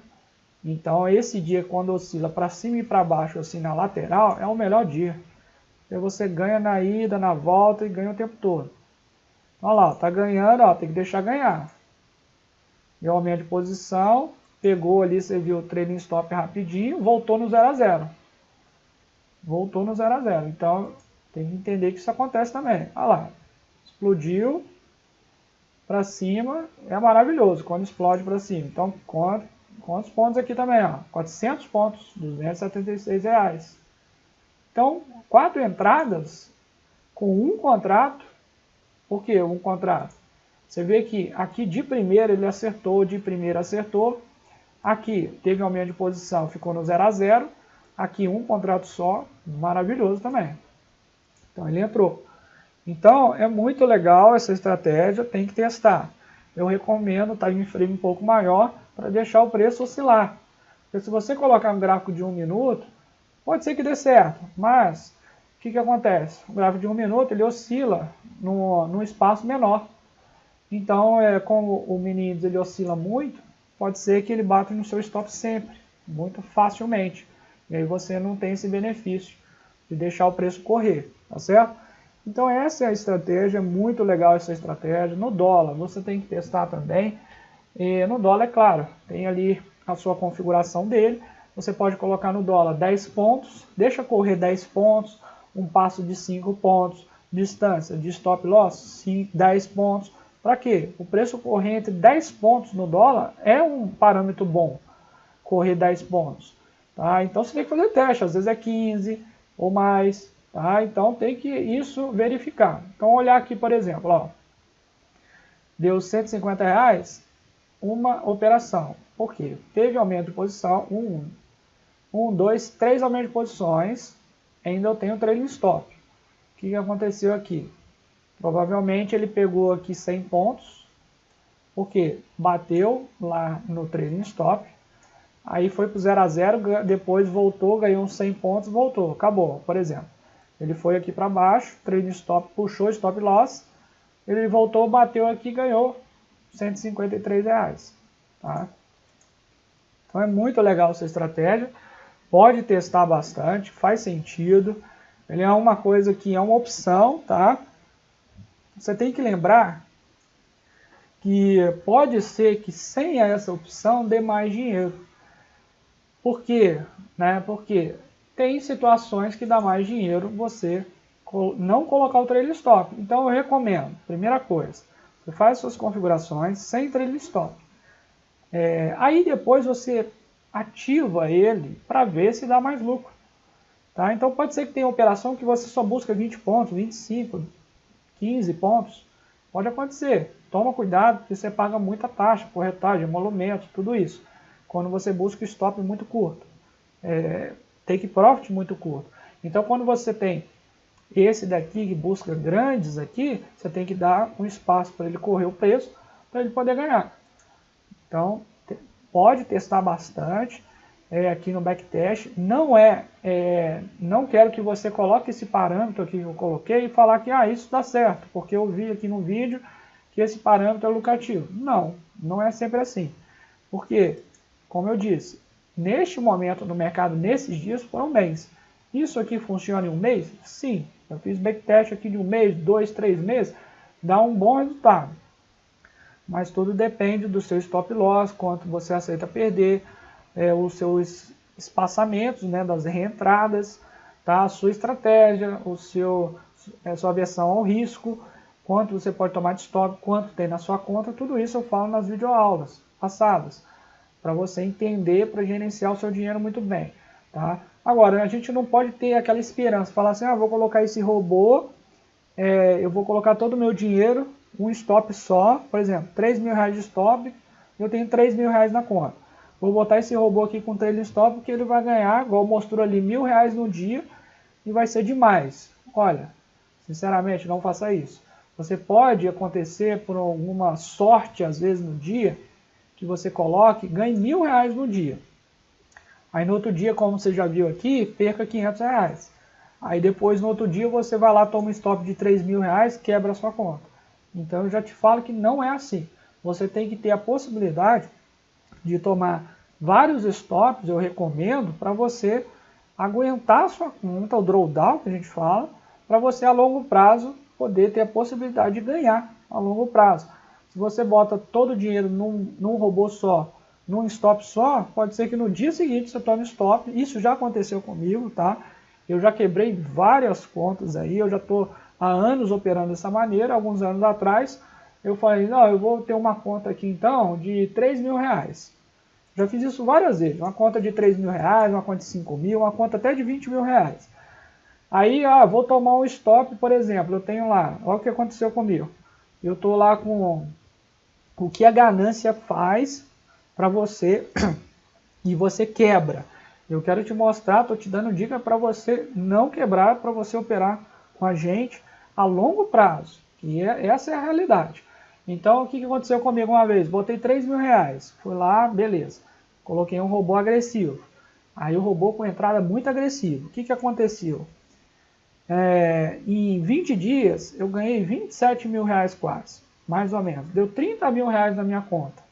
Então esse dia quando oscila para cima e para baixo assim na lateral é o melhor dia. Porque você ganha na ida, na volta e ganha o tempo todo. Olha lá, tá ganhando, ó, tem que deixar ganhar. Deu aumento de posição, pegou ali, você viu o trailing stop rapidinho, voltou no 0 a 0. Voltou no 0 a 0. Então tem que entender que isso acontece também. Olha lá, explodiu para cima, é maravilhoso quando explode para cima. Então, quantos pontos aqui também? Ó? 400 pontos, R$276. Então, 4 entradas com um contrato. Por que um contrato? Você vê que aqui de primeira ele acertou, de primeira acertou. Aqui teve aumento de posição, ficou no 0 a 0. Aqui um contrato só, maravilhoso também. Então, ele entrou. Então, é muito legal essa estratégia, tem que testar. Eu recomendo time frame um pouco maior para deixar o preço oscilar. Porque se você colocar um gráfico de 1 minuto, pode ser que dê certo, mas o que acontece? O gráfico de 1 minuto ele oscila num espaço menor. Então, como o mini índice ele oscila muito, pode ser que ele bata no seu stop sempre, muito facilmente. E aí você não tem esse benefício de deixar o preço correr, tá certo? Então essa é a estratégia, muito legal essa estratégia. No dólar você tem que testar também. E no dólar, é claro, tem ali a sua configuração dele. Você pode colocar no dólar 10 pontos, deixa correr 10 pontos, um passo de 5 pontos, distância de stop loss 10 pontos. Para quê? O preço corrente 10 pontos no dólar é um parâmetro bom, correr 10 pontos. Tá? Então você tem que fazer teste, às vezes é 15 ou mais. Tá? Então tem que isso verificar. Então olhar aqui, por exemplo, ó, deu R$150 uma operação. Por quê? Teve aumento de posição, 2, 3 aumentos de posições, ainda eu tenho trailing stop. O que aconteceu aqui? Provavelmente ele pegou aqui 100 pontos, porque bateu lá no trailing stop, aí foi para o 0 a 0, depois voltou, ganhou uns 100 pontos, voltou, acabou, por exemplo. Ele foi aqui para baixo, trailing stop, puxou stop loss, ele voltou, bateu aqui, ganhou R$153. Tá? Então é muito legal essa estratégia, pode testar bastante, faz sentido, ele é uma coisa que é uma opção, tá? Você tem que lembrar que pode ser que sem essa opção dê mais dinheiro. Por quê? Né? Porque tem situações que dá mais dinheiro você não colocar o trailing stop. Então eu recomendo, primeira coisa, você faz suas configurações sem trailing stop. Aí depois você ativa ele para ver se dá mais lucro. Tá? Então pode ser que tenha operação que você só busca 20 pontos, 25, 15 pontos. Pode acontecer. Toma cuidado porque você paga muita taxa, corretagem, emolumento, tudo isso. Quando você busca stop muito curto. Take profit muito curto. Então quando você tem esse daqui que busca grandes aqui, você tem que dar um espaço para ele correr o preço, para ele poder ganhar. Então, pode testar bastante aqui no backtest. Não quero que você coloque esse parâmetro aqui que eu coloquei e falar que isso dá certo, porque eu vi aqui no vídeo que esse parâmetro é lucrativo. Não é sempre assim. Porque, como eu disse, neste momento no mercado, nesses dias, foram bens. Isso aqui funciona em um mês? Sim. Eu fiz backtest aqui de um mês, 2, 3 meses, dá um bom resultado. Mas tudo depende do seu stop loss, quanto você aceita perder, os seus espaçamentos, né, das reentradas, tá? A sua estratégia, sua aversão ao risco, quanto você pode tomar de stop, quanto tem na sua conta, tudo isso eu falo nas videoaulas passadas, para você entender, para gerenciar o seu dinheiro muito bem. Tá? Agora, a gente não pode ter aquela esperança, falar assim, vou colocar esse robô, eu vou colocar todo o meu dinheiro, um stop só, por exemplo, R$3.000 de stop, eu tenho R$3.000 na conta. Vou botar esse robô aqui com trailing stop, porque ele vai ganhar, igual mostrou ali, R$1.000 no dia, e vai ser demais. Olha, sinceramente, não faça isso. Você pode acontecer por alguma sorte, às vezes, no dia, que você coloque, ganhe R$1.000 no dia. Aí no outro dia, como você já viu aqui, perca R$500. Aí depois, no outro dia, você vai lá, toma um stop de R$3.000, quebra a sua conta. Então eu já te falo que não é assim. Você tem que ter a possibilidade de tomar vários stops, eu recomendo, para você aguentar a sua conta, o drawdown que a gente fala, para você a longo prazo poder ter a possibilidade de ganhar a longo prazo. Se você bota todo o dinheiro num robô só, num stop só, pode ser que no dia seguinte você tome stop. Isso já aconteceu comigo, tá? Eu já quebrei várias contas aí, eu já estou há anos operando dessa maneira. Alguns anos atrás, eu falei, não, eu vou ter uma conta aqui então de R$3.000. Já fiz isso várias vezes, uma conta de R$3.000, uma conta de 5.000, uma conta até de R$20.000. Aí, vou tomar um stop, por exemplo, eu tenho lá, olha o que aconteceu comigo. Eu estou lá com o que a ganância faz para você e você quebra. Eu quero te mostrar, estou te dando dica para você não quebrar, para você operar com a gente a longo prazo. E essa é a realidade. Então, o que aconteceu comigo uma vez? Botei R$3.000, fui lá, beleza. Coloquei um robô agressivo. Aí o robô com entrada muito agressiva. O que aconteceu? Em 20 dias, eu ganhei R$27.000 quase, mais ou menos. Deu R$30.000 na minha conta.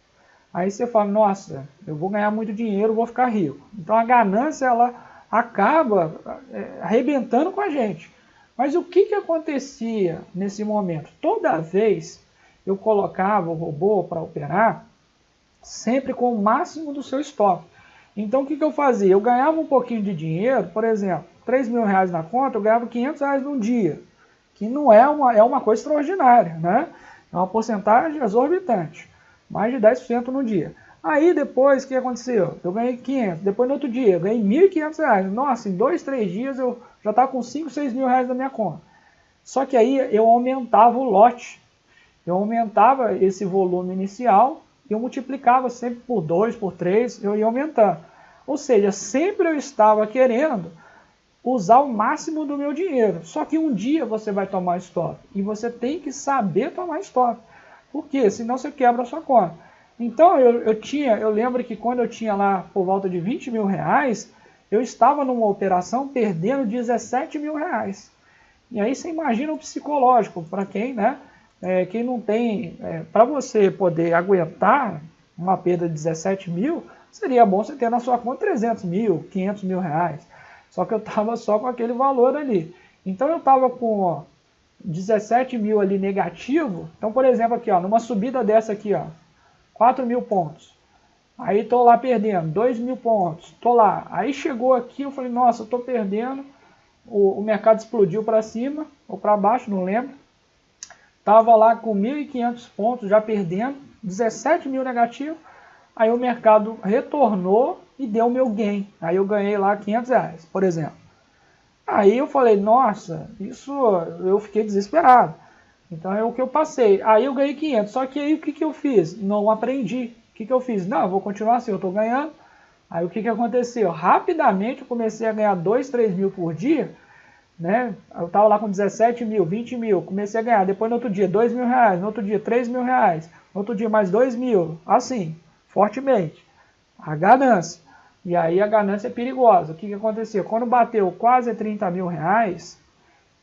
Aí você fala, nossa, eu vou ganhar muito dinheiro, vou ficar rico. Então a ganância, ela acaba arrebentando com a gente. Mas o que acontecia nesse momento? Toda vez eu colocava o robô para operar, sempre com o máximo do seu stop. Então o que eu fazia? Eu ganhava um pouquinho de dinheiro, por exemplo, 3 mil reais na conta, eu ganhava 500 reais num dia, que não é uma coisa extraordinária, né? É uma porcentagem exorbitante, mais de 10% no dia. Aí depois, o que aconteceu? Eu ganhei 500, depois no outro dia eu ganhei 1.500 reais. Nossa, em 2, 3 dias eu já estava com 5, 6 mil reais na minha conta. Só que aí eu aumentava o lote, eu aumentava esse volume inicial, eu multiplicava sempre por 2, por 3, eu ia aumentando. Ou seja, sempre eu estava querendo usar o máximo do meu dinheiro. Só que um dia você vai tomar stop. E você tem que saber tomar stop. Por quê? Senão você quebra a sua conta. Então eu lembro que quando eu tinha lá por volta de 20 mil reais, eu estava numa operação perdendo 17 mil reais. E aí você imagina o psicológico, para quem, né? Quem não tem, para você poder aguentar uma perda de 17 mil, seria bom você ter na sua conta 300 mil, 500 mil reais. Só que eu estava só com aquele valor ali. Então eu estava com 17 mil ali negativo. Então, por exemplo, aqui, ó, numa subida dessa aqui, ó, 4 mil pontos. Aí estou lá perdendo 2 mil pontos. Estou lá. Aí chegou aqui, eu falei, nossa, eu estou perdendo. O mercado explodiu para cima ou para baixo, não lembro. Estava lá com 1.500 pontos já perdendo, 17 mil negativo. Aí o mercado retornou e deu o meu gain. Aí eu ganhei lá 500 reais, por exemplo. Aí eu falei, nossa, isso eu fiquei desesperado. Então é o que eu passei. Aí eu ganhei 500, só que aí o que eu fiz? Não aprendi. O que eu fiz? Não, eu vou continuar assim, eu estou ganhando. Aí o que aconteceu? Rapidamente eu comecei a ganhar 2, 3 mil por dia, né? Eu estava lá com 17 mil, 20 mil, comecei a ganhar. Depois no outro dia 2 mil reais, no outro dia 3 mil reais, no outro dia mais 2 mil, assim, fortemente. A ganância. E aí a ganância é perigosa. O que aconteceu? Quando bateu quase 30 mil reais,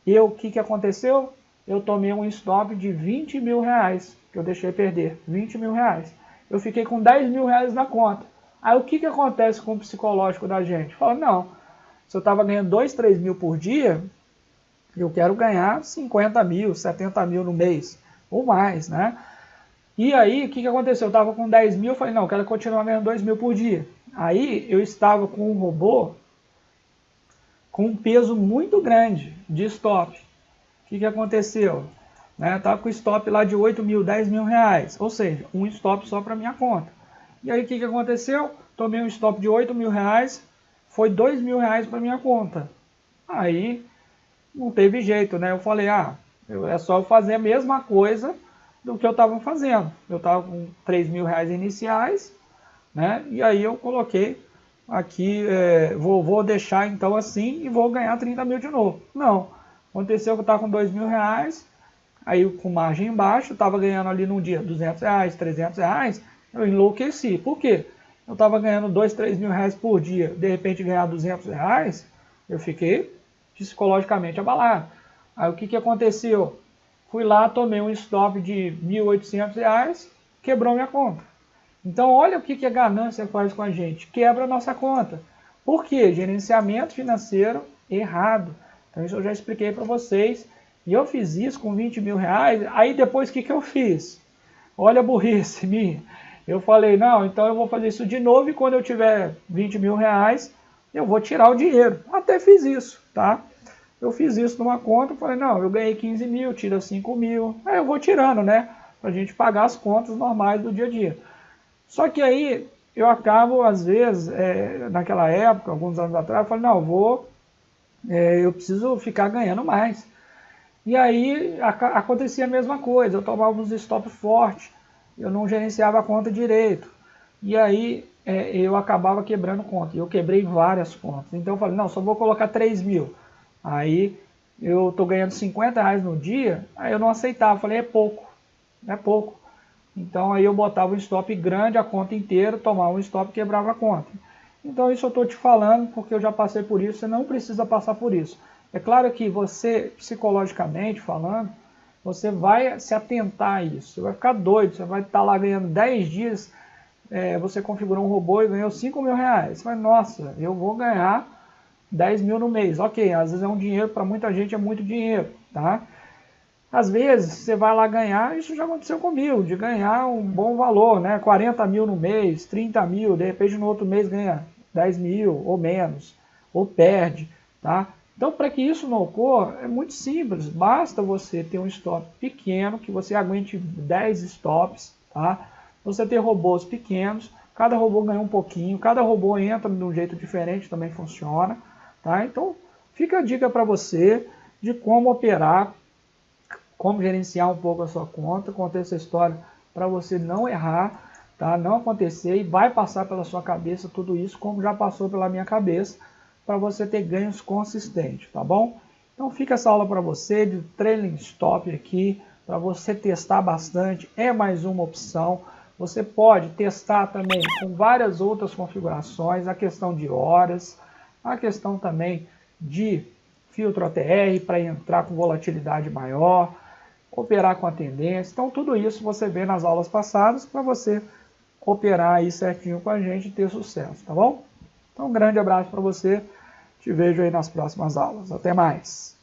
o que aconteceu? Eu tomei um stop de 20 mil reais, que eu deixei perder, 20 mil reais. Eu fiquei com 10 mil reais na conta. Aí o que acontece com o psicológico da gente? Fala, não, se eu estava ganhando 2, 3 mil por dia, eu quero ganhar 50 mil, 70 mil no mês, ou mais, né? E aí, o que aconteceu? Eu estava com 10 mil, eu falei, não, eu quero continuar ganhando 2 mil por dia. Aí, eu estava com um robô com um peso muito grande de stop. O que aconteceu? Estava com stop lá de 8 mil, 10 mil reais, ou seja, um stop só para minha conta. E aí, o que aconteceu? Tomei um stop de 8 mil reais, foi 2 mil reais para minha conta. Aí, não teve jeito, né? Eu falei, é só eu fazer a mesma coisa do que eu estava fazendo. Eu estava com 3 mil reais iniciais, né? E aí eu coloquei aqui, vou deixar então assim e vou ganhar 30 mil de novo. Não, aconteceu que eu estava com 2 mil reais, aí com margem baixa, estava ganhando ali num dia 200 reais, 300 reais, eu enlouqueci. Por quê? Eu estava ganhando 2, 3 mil reais por dia, de repente ganhar 200 reais, eu fiquei psicologicamente abalado. Aí o que aconteceu? Fui lá, tomei um stop de 1.800 reais, quebrou minha conta. Então olha o que a ganância faz com a gente, quebra a nossa conta. Por quê? Gerenciamento financeiro errado. Então isso eu já expliquei para vocês. E eu fiz isso com 20 mil reais, aí depois o que eu fiz? Olha a burrice minha. Eu falei, não, então eu vou fazer isso de novo e quando eu tiver 20 mil reais, eu vou tirar o dinheiro. Até fiz isso, tá? Eu fiz isso numa conta, falei, não, eu ganhei 15 mil, tira 5 mil. Aí eu vou tirando, né? Pra gente pagar as contas normais do dia a dia. Só que aí eu acabo, às vezes, naquela época, alguns anos atrás, eu falei, não, eu preciso ficar ganhando mais. E aí acontecia a mesma coisa, eu tomava uns stop fortes, eu não gerenciava a conta direito. E aí eu acabava quebrando conta, e eu quebrei várias contas. Então eu falei, não, só vou colocar 3 mil. Aí eu estou ganhando 50 reais no dia, aí eu não aceitava, falei, é pouco. Então aí eu botava um stop grande, a conta inteira, tomava um stop e quebrava a conta. Então isso eu estou te falando porque eu já passei por isso, você não precisa passar por isso. É claro que você, psicologicamente falando, você vai se atentar a isso, você vai ficar doido, você vai estar lá ganhando 10 dias, você configurou um robô e ganhou 5 mil reais. Você vai, nossa, eu vou ganhar 10 mil no mês. Ok, às vezes é um dinheiro, para muita gente é muito dinheiro, tá? Às vezes você vai lá ganhar, isso já aconteceu comigo, de ganhar um bom valor, né? 40 mil no mês, 30 mil, de repente no outro mês ganha 10 mil ou menos, ou perde, tá? Então, para que isso não ocorra, é muito simples, basta você ter um stop pequeno, que você aguente 10 stops, tá? Você ter robôs pequenos, cada robô ganha um pouquinho, cada robô entra de um jeito diferente, também funciona, tá? Então, fica a dica para você de como operar, como gerenciar um pouco a sua conta. Contei essa história para você não errar, tá? Não acontecer, e vai passar pela sua cabeça tudo isso, como já passou pela minha cabeça, para você ter ganhos consistentes, tá bom? Então fica essa aula para você de trailing stop aqui, para você testar bastante, é mais uma opção. Você pode testar também com várias outras configurações, a questão de horas, a questão também de filtro OTR para entrar com volatilidade maior, operar com a tendência. Então tudo isso você vê nas aulas passadas para você operar aí certinho com a gente e ter sucesso, tá bom? Então um grande abraço para você, te vejo aí nas próximas aulas. Até mais!